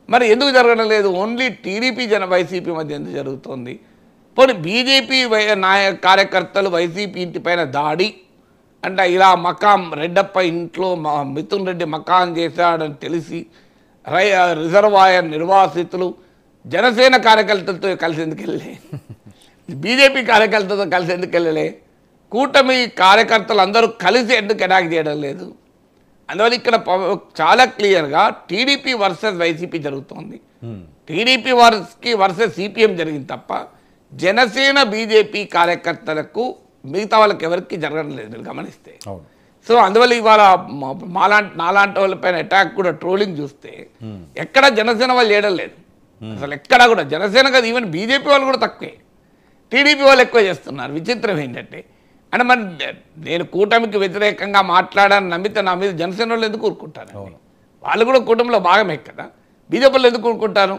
మరి ఎందుకు జరగడం లేదు? ఓన్లీ టీడీపీ వైసీపీ మధ్య ఎందుకు జరుగుతుంది? పోనీ బీజేపీ కార్యకర్తలు వైసీపీ ఇంటిపైన దాడి అంటే ఇలా మకాం రెడ్డప్ప ఇంట్లో మిథున్ రెడ్డి మకాం చేశాడని తెలిసి రిజర్వాయర్ నిర్వాసితులు జనసేన కార్యకర్తలతో కలిసి ఎందుకు వెళ్ళలే? బీజేపీ కార్యకర్తలతో కలిసి ఎందుకు వెళ్ళలే? కూటమి కార్యకర్తలు అందరూ కలిసి ఎందుకు అటాక్ చేయడం లేదు? అందువల్ల ఇక్కడ చాలా క్లియర్గా టీడీపీ వర్సెస్ వైసీపీ జరుగుతోంది. టీడీపీ వర్సెస్ సిపిఎం జరిగింది తప్ప జనసేన బీజేపీ కార్యకర్తలకు మిగతా వాళ్ళకి ఎవరికి జరగడం లేదు మీరు గమనిస్తే. సో అందువల్ల ఇవాళ నాలాంటి వాళ్ళపైన అటాక్ కూడా ట్రోలింగ్ చూస్తే ఎక్కడ జనసేన వాళ్ళు చేయడం లేదు. అసలు ఎక్కడా కూడా జనసేన కాదు, ఈవెన్ బీజేపీ వాళ్ళు కూడా తక్కువే, టీడీపీ వాళ్ళు ఎక్కువ చేస్తున్నారు. విచిత్రం ఏంటంటే అంటే మరి నేను కూటమికి వ్యతిరేకంగా మాట్లాడాలని నమ్మితే నా మీద జనసేన వాళ్ళు ఎందుకు ఊరుకుంటారు? వాళ్ళు కూడా కూటమిలో భాగమే కదా. బీజేపీ వాళ్ళు ఎందుకు ఊరుకుంటారు?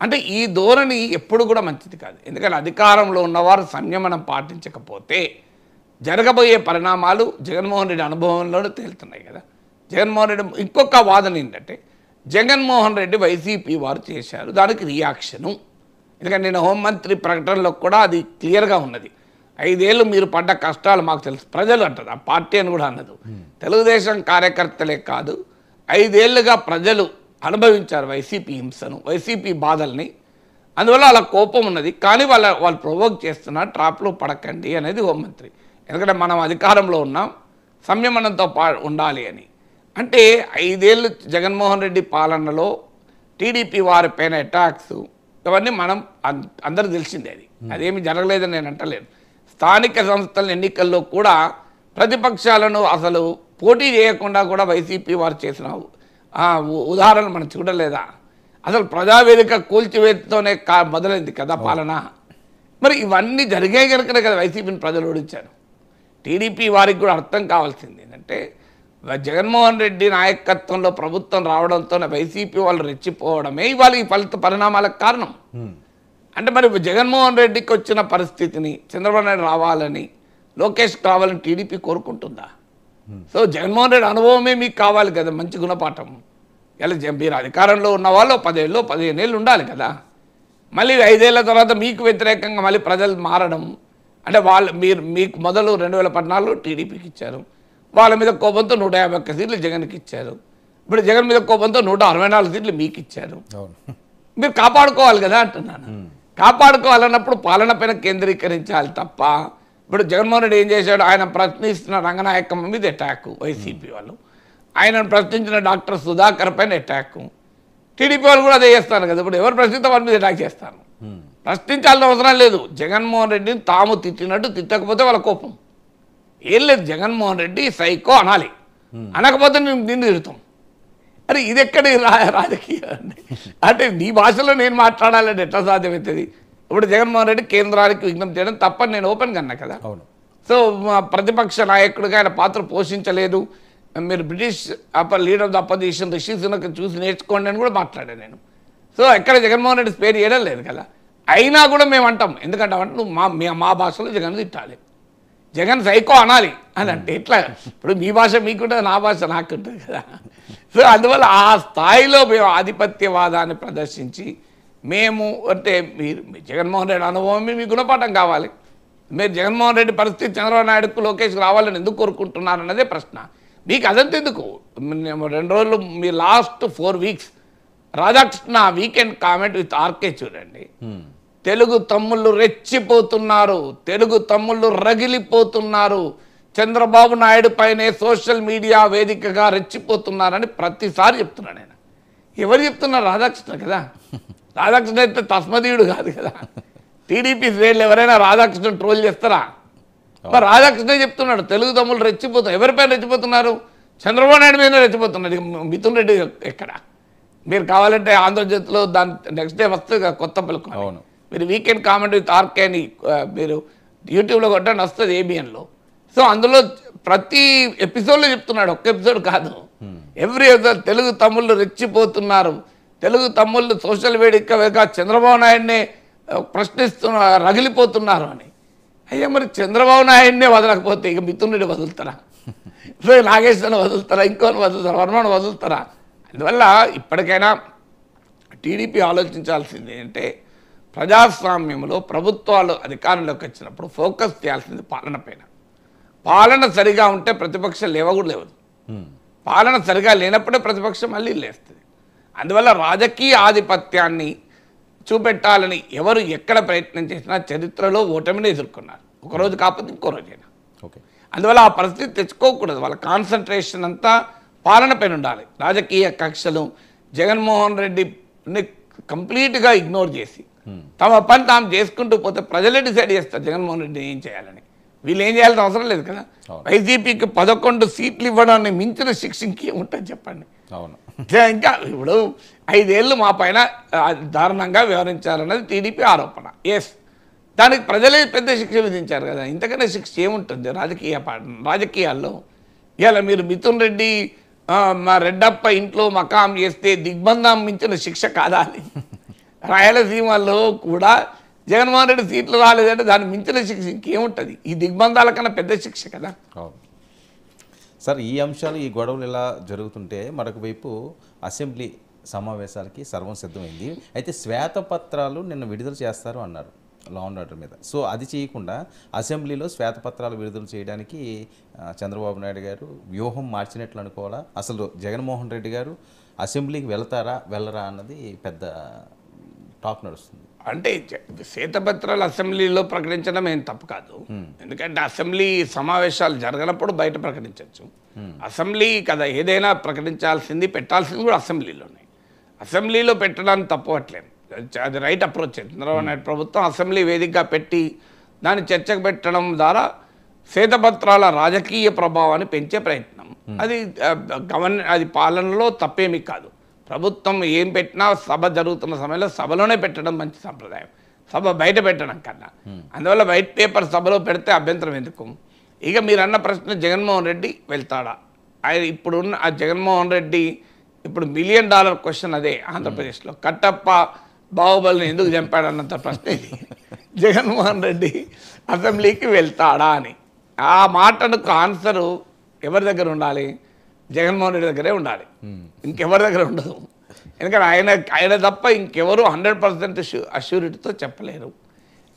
అంటే ఈ ధోరణి ఎప్పుడు కూడా మంచిది కాదు. ఎందుకంటే అధికారంలో ఉన్నవారు సంయమనం పాటించకపోతే జరగబోయే పరిణామాలు జగన్మోహన్ రెడ్డి అనుభవంలోనే తేలుతున్నాయి కదా. జగన్మోహన్ రెడ్డి ఇంకొక వాదన ఏంటంటే జగన్మోహన్ రెడ్డి వైసీపీ వారు చేశారు, దానికి రియాక్షను. ఎందుకంటే నేను హోంమంత్రి ప్రకటనలో కూడా అది క్లియర్గా ఉన్నది. 5 ఏళ్ళు మీరు పడ్డ కష్టాలు మాకు తెలుసు, ప్రజలు అంటారు, ఆ పార్టీ అని కూడా అన్నదు. తెలుగుదేశం కార్యకర్తలే కాదు, 5 ఏళ్ళుగా ప్రజలు అనుభవించారు వైసీపీ హింసను, వైసీపీ బాధల్ని. అందువల్ల వాళ్ళ కోపం ఉన్నది. కానీ వాళ్ళు ప్రొవోక్ చేస్తున్నారు, ట్రాప్లో పడకండి అనేది హోంమంత్రి. ఎందుకంటే మనం అధికారంలో ఉన్నాం, సంయమనంతో ఉండాలి అని. అంటే 5 ఏళ్ళు జగన్మోహన్ రెడ్డి పాలనలో టీడీపీ వారిపైన అటాక్స్ ఇవన్నీ మనం అందరూ తెలిసిందే. అదేమి జరగలేదని నేను అంటలేను. స్థానిక సంస్థల ఎన్నికల్లో కూడా ప్రతిపక్షాలను అసలు పోటీ చేయకుండా కూడా వైసీపీ వారు చేసిన ఉదాహరణలు మనం చూడలేదా? అసలు ప్రజావేదిక కూల్చివేతతోనే మొదలైంది కదా పాలన. మరి ఇవన్నీ జరిగే కనుకనే కదా వైసీపీని ప్రజలు ఓడించారు. టీడీపీ వారికి కూడా అర్థం కావాల్సింది ఏంటంటే జగన్మోహన్ రెడ్డి నాయకత్వంలో ప్రభుత్వం రావడంతో వైసీపీ వాళ్ళు రెచ్చిపోవడమే ఇవాళ ఈ పరిణామాలకు కారణం. అంటే మరి జగన్మోహన్ రెడ్డికి వచ్చిన పరిస్థితిని చంద్రబాబు నాయుడు రావాలని, లోకేష్ రావాలని టీడీపీ కోరుకుంటుందా? సో జగన్మోహన్ రెడ్డి అనుభవమే మీకు కావాలి కదా, మంచి గుణపాఠం. ఇలా మీరు అధికారంలో ఉన్న వాళ్ళు 10 ఏళ్ళు 15 ఏళ్ళు ఉండాలి కదా. మళ్ళీ 5 ఏళ్ల తర్వాత మీకు వ్యతిరేకంగా మళ్ళీ ప్రజలు మారడం అంటే మీకు మొదలు 2014 టీడీపీకి ఇచ్చారు, వాళ్ళ మీద కోపంతో 151 సీట్లు జగన్కి ఇచ్చారు, ఇప్పుడు జగన్ మీద కోపంతో 164 సీట్లు మీకు ఇచ్చారు. మీరు కాపాడుకోవాలి కదా అంటున్నాను. కాపాడుకోవాలన్నప్పుడు పాలన పైన కేంద్రీకరించాలి తప్ప ఇప్పుడు జగన్మోహన్ రెడ్డి ఏం చేశాడు? ఆయన ప్రశ్నిస్తున్న రంగనాయకమ్మ మీద అటాక్ వైసీపీ వాళ్ళు, ఆయనను ప్రశ్నించిన డాక్టర్ సుధాకర్ పైన అటాక్ టీడీపీ వాళ్ళు కూడా అదే చేస్తారు కదా. ఇప్పుడు ఎవరు ప్రశ్నిస్తే వాళ్ళ మీద అటాక్ చేస్తారు. ప్రశ్నించాల్సిన అవసరం లేదు. జగన్మోహన్ రెడ్డిని తాము తిట్టినట్టు తిట్టకపోతే వాళ్ళ కోపం ఏం లేదు. జగన్మోహన్ రెడ్డి సైకో అనాలి, అనకపోతే నిన్ను తిడతాం. అరే ఇది ఎక్కడి రాజకీయం అంటే నీ భాషలో నేను మాట్లాడాలంటే ఎట్లా సాధ్యమవుతుంది? ఇప్పుడు జగన్మోహన్ రెడ్డి కేంద్రానికి విజ్ఞప్తి చేయడం తప్పని నేను ఓపెన్గా అన్నా కదా. సో ప్రతిపక్ష నాయకుడిగా ఆయన పాత్ర పోషించలేదు, మీరు British leader of the opposition Rishi Sunak చూసి నేర్చుకోండి అని కూడా మాట్లాడాను నేను. సో ఎక్కడ జగన్మోహన్ రెడ్డి స్పేర్ చేయడం లేదు కదా. అయినా కూడా మేము అంటాం, ఎందుకంటే నువ్వు మా భాషలో జగన్ తిట్టాలి, జగన్ సైకో అనాలి అని అంటే ఎట్లా? ఇప్పుడు మీ భాష మీకుంటుంది, నా భాష నాకుంటుంది కదా. సో అందువల్ల ఆ స్థాయిలో మేము ఆధిపత్యవాదాన్ని ప్రదర్శించి మేము అంటే మీరు జగన్మోహన్ రెడ్డి అనుభవం మీ గుణపాఠం కావాలి. మీరు జగన్మోహన్ రెడ్డి పరిస్థితి చంద్రబాబు నాయుడుకు లోకేష్కి రావాలని ఎందుకు కోరుకుంటున్నారు అన్నదే ప్రశ్న. మీకు అదంతా ఎందుకు? 2 రోజులు మీ last 4 weeks Radhakrishna weekend comment with RK చూడండి. తెలుగు తమ్ముళ్ళు రెచ్చిపోతున్నారు, తెలుగు తమ్ముళ్ళు రగిలిపోతున్నారు, చంద్రబాబు నాయుడు పైనే సోషల్ మీడియా వేదికగా రెచ్చిపోతున్నారని ప్రతిసారి చెప్తున్నాను నేను. ఎవరు చెప్తున్నారు? రాధాకృష్ణ కదా. రాధాకృష్ణ అయితే తస్మదీయుడు కాదు కదా. టీడీపీ శ్రేణులు ఎవరైనా రాధాకృష్ణ ట్రోల్ చేస్తారా? మరి రాధాకృష్ణ చెప్తున్నాడు తెలుగు తమ్ముళ్ళు రెచ్చిపోతున్నారు. ఎవరిపైన రెచ్చిపోతున్నారు? చంద్రబాబు నాయుడు మీద రెచ్చిపోతున్నారు. మిథున్ రెడ్డి ఎక్కడ? మీరు కావాలంటే ఆంధ్రజ్యోతిలో దాని నెక్స్ట్ డే వస్తుంది కొత్త పలుకు. మీరు వీకెండ్ కామెంట్ విత్ ఆర్కే అని మీరు యూట్యూబ్లో కొట్టండి, వస్తుంది ABNలో. సో అందులో ప్రతి ఎపిసోడ్లో చెప్తున్నాడు, ఒక్క ఎపిసోడ్ కాదు, ఎవ్రీ ఎపిసోడ్ తెలుగు తమ్ముళ్ళు రెచ్చిపోతున్నారు, తెలుగు తమ్ముళ్ళు సోషల్ వేదికగా చంద్రబాబు నాయుడిని ప్రశ్నిస్తున్నారు, రగిలిపోతున్నారు అని. అయ్యా మరి చంద్రబాబు నాయుడినే వదలకపోతే ఇక మిథున్ రెడ్డి వదులుతారా? సో నాగేశ్వరని వదులుతారా? ఇంకోని వదులుతారా? వర్మను వదులుతారా? అందువల్ల ఇప్పటికైనా టీడీపీ ఆలోచించాల్సింది ఏంటంటే ప్రజాస్వామ్యంలో ప్రభుత్వాలు అధికారంలోకి వచ్చినప్పుడు ఫోకస్ చేయాల్సింది పాలన పైన. పాలన సరిగా ఉంటే ప్రతిపక్షం లేవకూడదు లేవదు, పాలన సరిగా లేనప్పుడే ప్రతిపక్షం మళ్ళీ లేస్తుంది. అందువల్ల రాజకీయ ఆధిపత్యాన్ని చూపెట్టాలని ఎవరు ఎక్కడ ప్రయత్నం చేసినా చరిత్రలో ఓటమిని ఎదుర్కొన్నారు, ఒకరోజు కాకపోతే ఇంకో రోజైనా. అందువల్ల ఆ పరిస్థితి తెచ్చుకోకూడదు. వాళ్ళ కాన్సన్ట్రేషన్ అంతా పాలన పైన ఉండాలి. రాజకీయ కక్షలు జగన్మోహన్ రెడ్డిని కంప్లీట్గా ఇగ్నోర్ చేసి తమ పని తాము చేసుకుంటూ పోతే ప్రజలే డిసైడ్ చేస్తారు జగన్మోహన్ రెడ్డి ఏం చేయాలని. వీళ్ళు ఏం చేయాల్సిన అవసరం లేదు కదా. వైసీపీకి 11 సీట్లు ఇవ్వడాన్ని మించిన శిక్ష ఇంకేముంటుంది చెప్పండి. ఇంకా ఇప్పుడు 5 ఏళ్ళు మా పైన దారుణంగా వ్యవహరించారన్నది టీడీపీ ఆరోపణ. ఎస్, దానికి ప్రజలే పెద్ద శిక్ష విధించారు కదా. ఇంతకన్నా శిక్ష ఏముంటుంది రాజకీయాల్లో? ఇలా మీరు మిథున్ రెడ్డి మా రెడ్డప్ప ఇంట్లో మకాం చేస్తే దిగ్బంధం మించిన శిక్ష కాదా అని? రాయలసీమలో కూడా జగన్మోహన్ రెడ్డి సీట్లు రాలేదంటే దాన్ని మించిన శిక్ష ఇంకేముంటుంది? ఈ దిగ్బంధాల కన్నా పెద్ద శిక్ష కదా. సార్, ఈ అంశాలు ఈ గొడవలు ఇలా జరుగుతుంటే మరొక వైపు అసెంబ్లీ సమావేశాలకి సర్వం సిద్ధమైంది. అయితే శ్వేతపత్రాలు నిన్న విడుదల చేస్తారు అన్నారు లా అండ్ ఆర్డర్ మీద. సో అది చేయకుండా అసెంబ్లీలో శ్వేతపత్రాలు విడుదల చేయడానికి చంద్రబాబు నాయుడు గారు వ్యూహం మార్చినట్లు అనుకోవాలా? అసలు జగన్మోహన్ రెడ్డి గారు అసెంబ్లీకి వెళ్తారా వెళ్ళరా అన్నది పెద్ద టాక్ నడుస్తుంది. అంటే శ్వేతపత్రాలు అసెంబ్లీలో ప్రకటించడం ఏం తప్పు కాదు, ఎందుకంటే అసెంబ్లీ సమావేశాలు జరగనప్పుడు బయట ప్రకటించవచ్చు. అసెంబ్లీ కదా ఏదైనా ప్రకటించాల్సింది పెట్టాల్సింది కూడా అసెంబ్లీలోనే. అసెంబ్లీలో పెట్టడానికి తప్పు అట్లేదు, అది రైట్ అప్రోచ్. చంద్రబాబు నాయుడు ప్రభుత్వం అసెంబ్లీ వేదికగా పెట్టి దాన్ని చర్చకు పెట్టడం ద్వారా శ్వేతపత్రాల రాజకీయ ప్రభావాన్ని పెంచే ప్రయత్నం. అది అది పాలనలో తప్పేమీ కాదు. ప్రభుత్వం ఏం పెట్టినా సభ జరుగుతున్న సమయంలో సభలోనే పెట్టడం మంచి సంప్రదాయం, సభ బయట పెట్టడం కన్నా. అందువల్ల వైట్ పేపర్ సభలో పెడితే అభ్యంతరం ఎందుకు? ఇక మీరు అన్న ప్రశ్న, జగన్మోహన్ రెడ్డి వెళ్తాడా? ఆయన ఇప్పుడున్న ఆ జగన్మోహన్ రెడ్డి ఇప్పుడు $1 మిలియన్ క్వశ్చన్ అదే ఆంధ్రప్రదేశ్లో. కట్టప్ప బాహుబలిని ఎందుకు చంపాడన్నంత ప్రశ్న ఇది. జగన్మోహన్ రెడ్డి అసెంబ్లీకి వెళ్తాడా అని. ఆ మాటకు ఆన్సరు ఎవరి దగ్గర ఉండాలి? జగన్మోహన్ రెడ్డి దగ్గరే ఉండాలి, ఇంకెవరి దగ్గర ఉండదు. ఎందుకంటే ఆయన తప్ప ఇంకెవరు 100% అష్యూరిటీతో చెప్పలేరు.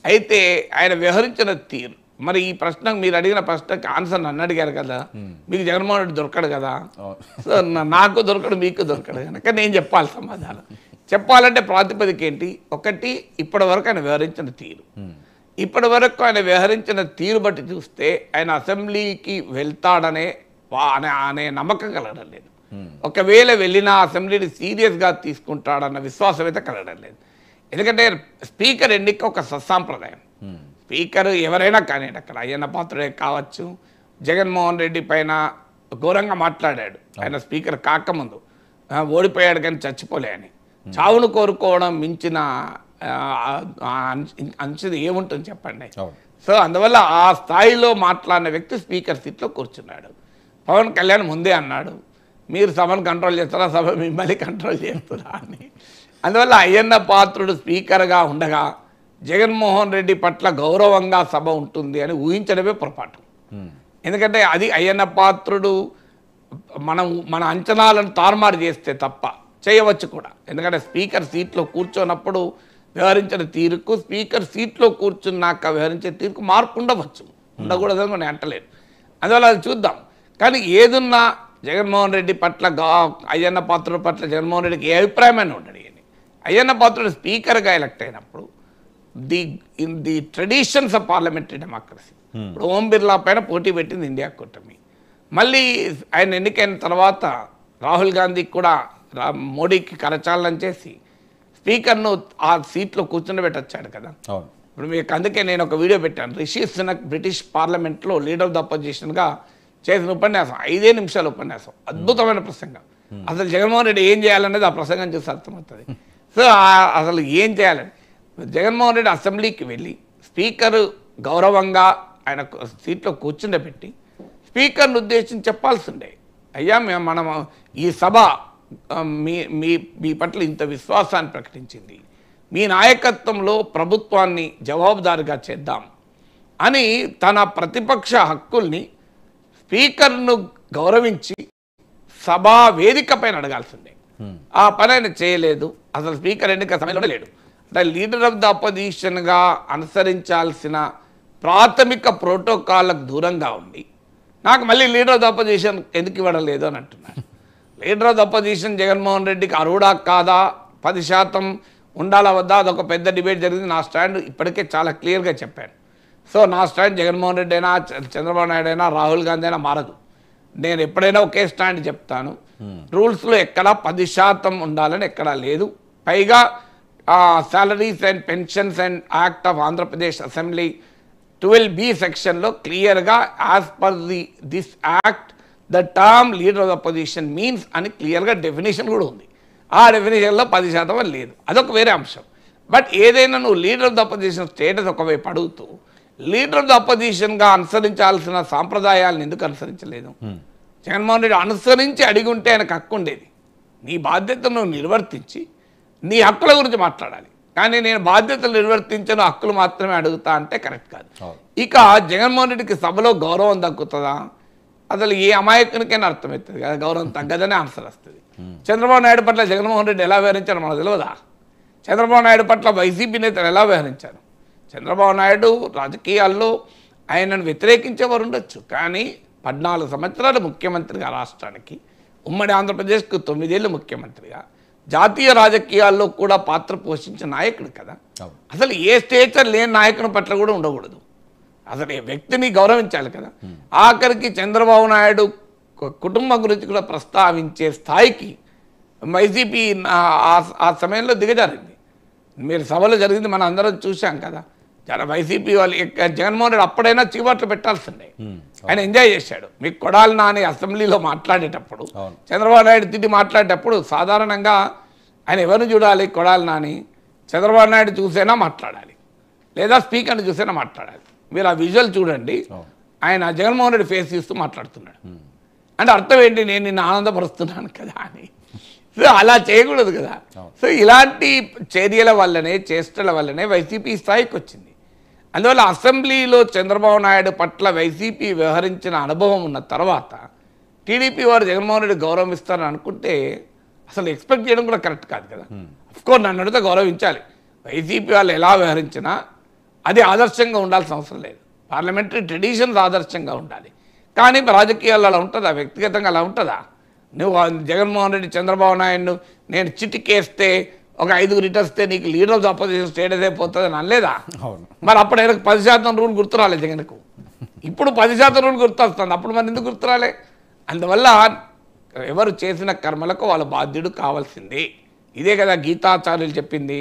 అయితే ఆయన వ్యవహరించిన తీరు, మరి ఈ ప్రశ్నకు మీరు అడిగిన ప్రశ్నకు ఆన్సర్ నన్ను అడిగారు కదా, మీకు జగన్మోహన్ రెడ్డి దొరకడు కదా, సో నాకు దొరకడు, మీకు దొరకడు కనుక నేను చెప్పాలి సమాధానం. చెప్పాలంటే ప్రాతిపదిక ఏంటి? ఒకటి, ఇప్పటి వరకు ఆయన వ్యవహరించిన తీరు. ఇప్పటి వరకు ఆయన వ్యవహరించిన తీరు బట్టి చూస్తే ఆయన అసెంబ్లీకి వెళ్తాడనే అనే నమ్మకం కలగడం లేదు. ఒకవేళ వెళ్ళినా అసెంబ్లీని సీరియస్గా తీసుకుంటాడన్న విశ్వాసం అయితే కలగడం లేదు. ఎందుకంటే స్పీకర్ ఎన్నిక ఒక సత్సాంప్రదాయం. స్పీకర్ ఎవరైనా కానీ, అక్కడ అయ్యన్న పాత్రుడే కావచ్చు, జగన్మోహన్ రెడ్డి పైన ఘోరంగా మాట్లాడాడు ఆయన స్పీకర్ కాకముందు, ఓడిపోయాడు కానీ చచ్చిపోలే అని. చావును కోరుకోవడం మించిన అంచది ఏముంటుంది చెప్పండి. సో అందువల్ల ఆ స్థాయిలో మాట్లాడిన వ్యక్తి స్పీకర్ సీట్లో కూర్చున్నాడు. పవన్ కళ్యాణ్ ముందే అన్నాడు, మీరు సభను కంట్రోల్ చేస్తారా, సభ మిమ్మల్ని కంట్రోల్ చేస్తారా అని. అందువల్ల అయ్యన్న పాత్రుడు స్పీకర్గా ఉండగా జగన్మోహన్ రెడ్డి పట్ల గౌరవంగా సభ ఉంటుంది అని ఊహించడమే పొరపాటు. ఎందుకంటే అది అయ్యన్న పాత్రుడు మన అంచనాలను తారుమారు చేస్తే తప్ప చేయవచ్చు కూడా. ఎందుకంటే స్పీకర్ సీట్లో కూర్చోనప్పుడు వ్యవహరించిన తీరుకు, స్పీకర్ సీట్లో కూర్చున్నాక వ్యవహరించే తీరుకు మార్పు ఉండవచ్చు, ఉండకూడదని నేను అంటలేదు. అందువల్ల అది చూద్దాం. కానీ ఏదున్నా జగన్మోహన్ రెడ్డి పట్ల అయ్యన్న పాత్రుడు పట్ల జగన్మోహన్ రెడ్డికి ఏ అభిప్రాయమైనా ఉండడు. అయ్యన్న పాత్రుడు స్పీకర్గా ఎలక్ట్ అయినప్పుడు the traditions of parliamentary democracy, ఇప్పుడు ఓం బిర్లా పైన పోటీ పెట్టింది ఇండియా కూటమి. మళ్ళీ ఆయన ఎన్నికైన తర్వాత రాహుల్ గాంధీకి కూడా మోడీకి కరచాలనం చేసి స్పీకర్ను ఆ సీట్లో కూర్చుండబెట్టొచ్చాడు కదా. ఇప్పుడు మీకు అందుకే నేను ఒక వీడియో పెట్టాను, రిషి సునక్ బ్రిటిష్ పార్లమెంట్లో లీడర్ ఆఫ్ ద అపోజిషన్గా చేసిన ఉపన్యాసం, 5 నిమిషాల ఉపన్యాసం, అద్భుతమైన ప్రసంగం. అసలు జగన్మోహన్ రెడ్డి ఏం చేయాలనేది ఆ ప్రసంగం చూసి అర్థమవుతుంది. సో అసలు ఏం చేయాలని, జగన్మోహన్ రెడ్డి అసెంబ్లీకి వెళ్ళి స్పీకరు గౌరవంగా ఆయన సీట్లో కూర్చుండబెట్టి స్పీకర్ను ఉద్దేశించి చెప్పాల్సిండే, అయ్యా మనం ఈ సభ మీ పట్ల ఇంత విశ్వాసాన్ని ప్రకటించింది, మీ నాయకత్వంలో ప్రభుత్వాన్ని జవాబుదారీగా చేద్దాం అని తన ప్రతిపక్ష హక్కుల్ని స్పీకర్ను గౌరవించి సభా వేదిక పైన అడగాల్సిందే. ఆ పని ఆయన చేయలేదు. అసలు స్పీకర్ ఎన్నిక సమయంలో లేడు. అంటే లీడర్ ఆఫ్ ద అపోజిషన్గా అనుసరించాల్సిన ప్రాథమిక ప్రోటోకాల్లకు దూరంగా ఉండి నాకు మళ్ళీ లీడర్ ఆఫ్ ద అపోజిషన్ ఎందుకు ఇవ్వడం లేదు అని అంటున్నారు. Leader of the opposition Jaganmohan రెడ్డికి అర్హుడా కాదా, 10% ఉండాలా వద్దా, అదొక పెద్ద డిబేట్ జరిగింది. నా స్టాండ్ ఇప్పటికే చాలా క్లియర్గా చెప్పాను. సో నా స్టాండ్ జగన్మోహన్ రెడ్డి అయినా, చంద్రబాబు నాయుడు అయినా, రాహుల్ గాంధీ అయినా మారదు. నేను ఎప్పుడైనా ఒకే స్టాండ్ చెప్తాను. రూల్స్లో ఎక్కడా 10% ఉండాలని ఎక్కడా లేదు. పైగా salaries and pensions and act of Andhra Pradesh assembly 12B సెక్షన్లో క్లియర్గా as per this act the term leader of the opposition means అని క్లియర్గా డెఫినేషన్ కూడా ఉంది. ఆ డెఫినేషన్లో 10% లేదు, అదొక వేరే అంశం. బట్ ఏదైనా నువ్వు leader of the opposition status ఒకవైపు అడుగుతూ లీడర్ ఆఫ్ ద అపోజిషన్గా అనుసరించాల్సిన సాంప్రదాయాలను ఎందుకు అనుసరించలేదు? జగన్మోహన్ రెడ్డి అనుసరించి అడిగి ఉంటే ఆయనకు హక్కు ఉండేది. నీ బాధ్యతను నువ్వు నిర్వర్తించి నీ హక్కుల గురించి మాట్లాడాలి. కానీ నేను బాధ్యతలు నిర్వర్తించను, హక్కులు మాత్రమే అడుగుతా అంటే కరెక్ట్ కాదు. ఇక జగన్మోహన్ రెడ్డికి సభలో గౌరవం దక్కుతుందా? అసలు ఏ అమాయకునికైనా అర్థమవుతుంది కదా, గౌరవం తగ్గదనే ఆన్సర్ వస్తుంది. చంద్రబాబు నాయుడు పట్ల జగన్మోహన్ రెడ్డి ఎలా వ్యవహరించారో మనకు తెలియదా? చంద్రబాబు నాయుడు పట్ల వైసీపీ నేతలు ఎలా వ్యవహరించారు? చంద్రబాబు నాయుడు రాజకీయాల్లో ఆయనను వ్యతిరేకించేవారు ఉండొచ్చు, కానీ 14 సంవత్సరాలు ముఖ్యమంత్రిగా రాష్ట్రానికి, ఉమ్మడి ఆంధ్రప్రదేశ్కు 9 ఏళ్ళు ముఖ్యమంత్రిగా, జాతీయ రాజకీయాల్లో కూడా పాత్ర పోషించిన నాయకుడు కదా. అసలు ఏ స్టేచర్ లేని నాయకుని పట్ల కూడా ఉండకూడదు. అసలు ఏ వ్యక్తిని గౌరవించాలి కదా. ఆఖరికి చంద్రబాబు నాయుడు కుటుంబం గురించి కూడా ప్రస్తావించే స్థాయికి వైసీపీ ఆ సమయంలో దిగజారింది. మీరు సభలో జరిగింది మనం అందరం చూసాం కదా. వైసీపీ వాళ్ళు జగన్మోహన్ రెడ్డి అప్పుడైనా చీవాట్లు పెట్టాల్సిందే. ఆయన ఎంజాయ్ చేశాడు. మీకు కొడాలి నాని అసెంబ్లీలో మాట్లాడేటప్పుడు, చంద్రబాబు నాయుడు తిట్టి మాట్లాడేటప్పుడు సాధారణంగా ఆయన ఎవరిని చూడాలి? కొడాలి నాని చంద్రబాబు నాయుడు చూసైనా మాట్లాడాలి, లేదా స్పీకర్ని చూసైనా మాట్లాడాలి. మీరు ఆ విజువల్ చూడండి, ఆయన జగన్మోహన్ రెడ్డి ఫేస్ చూస్తూ మాట్లాడుతున్నాడు. అంటే అర్థం ఏంటి? నేను నిన్ను ఆనందపరుస్తున్నాను కదా అని. సో అలా చేయకూడదు కదా. సో ఇలాంటి చర్యల వల్లనే, చేష్టల వల్లనే వైసీపీ స్థాయికి వచ్చింది. అందువల్ల అసెంబ్లీలో చంద్రబాబు నాయుడు పట్ల వైసీపీ వ్యవహరించిన అనుభవం ఉన్న తర్వాత టీడీపీ వారు జగన్మోహన్ రెడ్డి గౌరవం ఇస్తారని అనుకుంటే అసలు ఎక్స్పెక్ట్ చేయడం కూడా కరెక్ట్ కాదు కదా. అఫ్కోర్స్ నన్ను అడిగితే గౌరవించాలి. వైసీపీ వాళ్ళు ఎలా వ్యవహరించినా అది ఆదర్శంగా ఉండాల్సిన అవసరం లేదు. పార్లమెంటరీ ట్రెడిషన్స్ ఆదర్శంగా ఉండాలి. కానీ రాజకీయాల్లో అలా ఉంటుందా? వ్యక్తిగతంగా అలా ఉంటుందా? నువ్వు జగన్మోహన్ రెడ్డి చంద్రబాబు నాయుడు నేను చిటికేస్తే ఒక 5 రిటర్స్తే నీకు లీడర్ ఆఫ్ అపోజిషన్ స్టేటస్ అయిపోతుంది అని అనలేదా? మరి అప్పుడు ఆయనకు 10% రూల్ గుర్తురాలే జగన్కు. ఇప్పుడు 10% రూల్ గుర్తొస్తుంది. అప్పుడు మరి ఎందుకు గుర్తురాలే? అందువల్ల ఎవరు చేసిన కర్మలకు వాళ్ళ బాధ్యుడు కావాల్సిందే. ఇదే కదా గీతాచార్యులు చెప్పింది.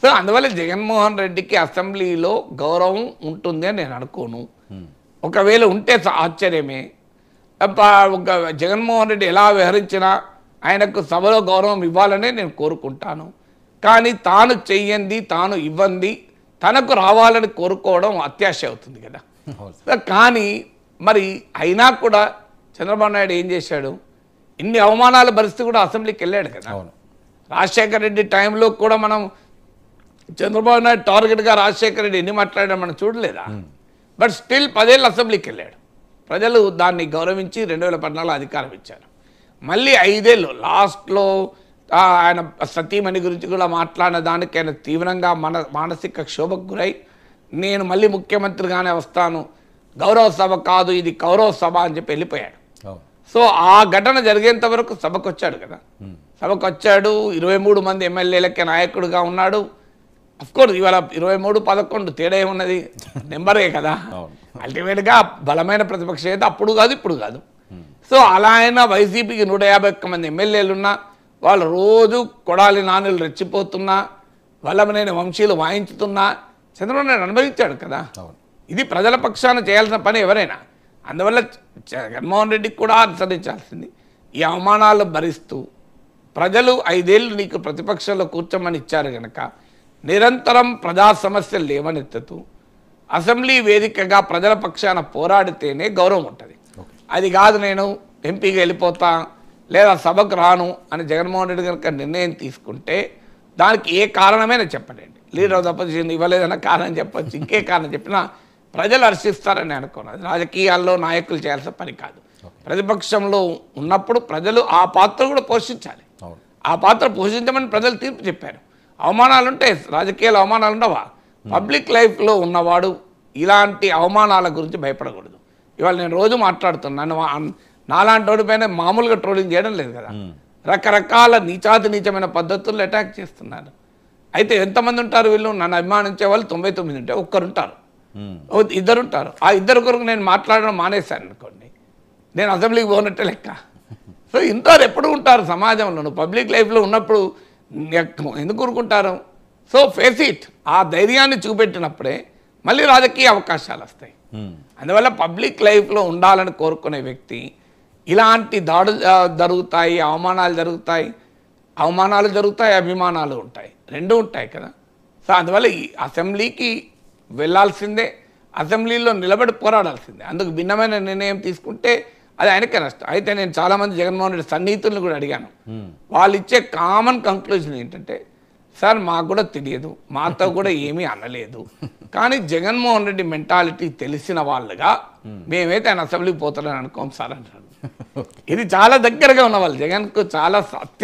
సో అందువల్ల జగన్మోహన్ రెడ్డికి అసెంబ్లీలో గౌరవం ఉంటుంది అని నేను అనుకోను. ఒకవేళ ఉంటే ఆశ్చర్యమే. ఒక జగన్మోహన్ రెడ్డి ఎలా వ్యవహరించినా ఆయనకు సభలో గౌరవం ఇవ్వాలనే నేను కోరుకుంటాను. కానీ తాను చెయ్యంది, తాను ఇవ్వంది తనకు రావాలని కోరుకోవడం అత్యాశ అవుతుంది కదా. కానీ మరి అయినా కూడా చంద్రబాబు నాయుడు ఏం చేశాడు? ఇన్ని అవమానాల పరిస్థితి కూడా అసెంబ్లీకి వెళ్ళాడు కదా. రాజశేఖర రెడ్డి టైంలో కూడా మనం చంద్రబాబు నాయుడు టార్గెట్గా రాజశేఖర రెడ్డి ఎన్ని మాట్లాడాడు మనం చూడలేదా? బట్ స్టిల్ 10 ఏళ్ళు అసెంబ్లీకి వెళ్ళాడు. ప్రజలు దాన్ని గౌరవించి 2014 అధికారం ఇచ్చారు. మళ్ళీ 5 ఏళ్ళు లాస్ట్లో ఆయన సతీమణి గురించి కూడా మాట్లాడిన దానికి ఆయన తీవ్రంగా మానసిక క్షోభకు గురై నేను మళ్ళీ ముఖ్యమంత్రిగానే వస్తాను, గౌరవ సభ కాదు ఇది కౌరవ సభ అని చెప్పి వెళ్ళిపోయాడు. సో ఆ ఘటన జరిగేంత వరకు సభకు వచ్చాడు కదా. సభకు వచ్చాడు, 23 మంది ఎమ్మెల్యేలకే నాయకుడిగా ఉన్నాడు. అఫ్కోర్స్ ఇవాళ 23-11 తేడా ఏమున్నది? నెంబరే కదా. అల్టిమేట్గా బలమైన ప్రతిపక్ష అయితే అప్పుడు కాదు ఇప్పుడు కాదు. సో అలా అయినా వైసీపీకి 151 మంది ఎమ్మెల్యేలు ఉన్నా వాళ్ళు రోజు కొడాలి నానులు రెచ్చిపోతున్నా, వల్లభనేని వంశీలు వాయించుతున్నా చంద్రబాబు నాయుడు అనుభవించాడు కదా. ఇది ప్రజల పక్షాన చేయాల్సిన పని ఎవరైనా. అందువల్ల జగన్మోహన్ రెడ్డికి కూడా అనుసరించాల్సింది. ఈ అవమానాలు భరిస్తూ ప్రజలు 5 ఏళ్ళు నీకు ప్రతిపక్షంలో కూర్చోమని ఇచ్చారు కనుక నిరంతరం ప్రజా సమస్యలు లేవనెత్తుతూ అసెంబ్లీ వేదికగా ప్రజల పక్షాన పోరాడితేనే గౌరవం ఉంటుంది. అది కాదు నేను ఎంపీగా వెళ్ళిపోతా లేదా సభకు రాను అని జగన్మోహన్ రెడ్డి కనుక నిర్ణయం తీసుకుంటే దానికి ఏ కారణమైనా చెప్పండి. లీడర్ ఆఫ్ ద అపోజిషన్ ఇవ్వలేదన్న కారణం చెప్పచ్చు, ఇంకే కారణం చెప్పినా ప్రజలు హర్షిస్తారని అనుకున్నది. రాజకీయాల్లో నాయకులు చేయాల్సిన పని కాదు. ప్రతిపక్షంలో ఉన్నప్పుడు ప్రజలు ఆ పాత్ర కూడా పోషించాలి. ఆ పాత్ర పోషించమని ప్రజలు తీర్పు చెప్పారు. అవమానాలు ఉంటాయి, రాజకీయాలు అవమానాలు ఉండవా? పబ్లిక్ లైఫ్లో ఉన్నవాడు ఇలాంటి అవమానాల గురించి భయపడకూడదు. ఇవాళ నేను రోజు మాట్లాడుతున్నాను, నాలాంటి వాడి పైన మామూలుగా ట్రోలింగ్ చేయడం లేదు కదా. రకరకాల నీచమైన పద్ధతుల్లో అటాక్ చేస్తున్నారు. అయితే ఎంతమంది ఉంటారు వీళ్ళు? నన్ను అభిమానించే వాళ్ళు 99 ఉంటారు, ఒక్కరుంటారు, 2 ఉంటారు. ఆ 2 కొరకు నేను మాట్లాడడం మానేశాను అనుకోండి, నేను అసెంబ్లీకి పోనట్టే లెక్క. సో ఇంతవారు ఎప్పుడు ఉంటారు సమాజంలో. నువ్వు పబ్లిక్ లైఫ్లో ఉన్నప్పుడు ఎందుకు ఊరుకుంటారు? So face it. ఆ ధైర్యాన్ని చూపెట్టినప్పుడే మళ్ళీ రాజకీయ అవకాశాలు వస్తాయి. అందువల్ల పబ్లిక్ లైఫ్లో ఉండాలని కోరుకునే వ్యక్తి ఇలాంటి దాడులు జరుగుతాయి, అవమానాలు జరుగుతాయి, అభిమానాలు ఉంటాయి, 2 ఉంటాయి కదా. సో అందువల్ల ఈ అసెంబ్లీకి వెళ్ళాల్సిందే, అసెంబ్లీలో నిలబడి పోరాడాల్సిందే. అందుకు భిన్నమైన నిర్ణయం తీసుకుంటే అది ఆయనకే నష్టం. అయితే నేను చాలామంది జగన్మోహన్ రెడ్డి సన్నిహితులను కూడా అడిగాను. వాళ్ళు ఇచ్చే కామన్ కంక్లూజన్ ఏంటంటే, సార్ మాకు కూడా తెలియదు, మాతో కూడా ఏమీ అనలేదు, కానీ జగన్మోహన్ రెడ్డి మెంటాలిటీ తెలిసిన వాళ్ళుగా మేమైతే ఆయన అసెంబ్లీకి పోతారని అనుకోం సార్ అంటారు. ఇది చాలా దగ్గరగా ఉన్న వాళ్ళు, జగన్కు చాలా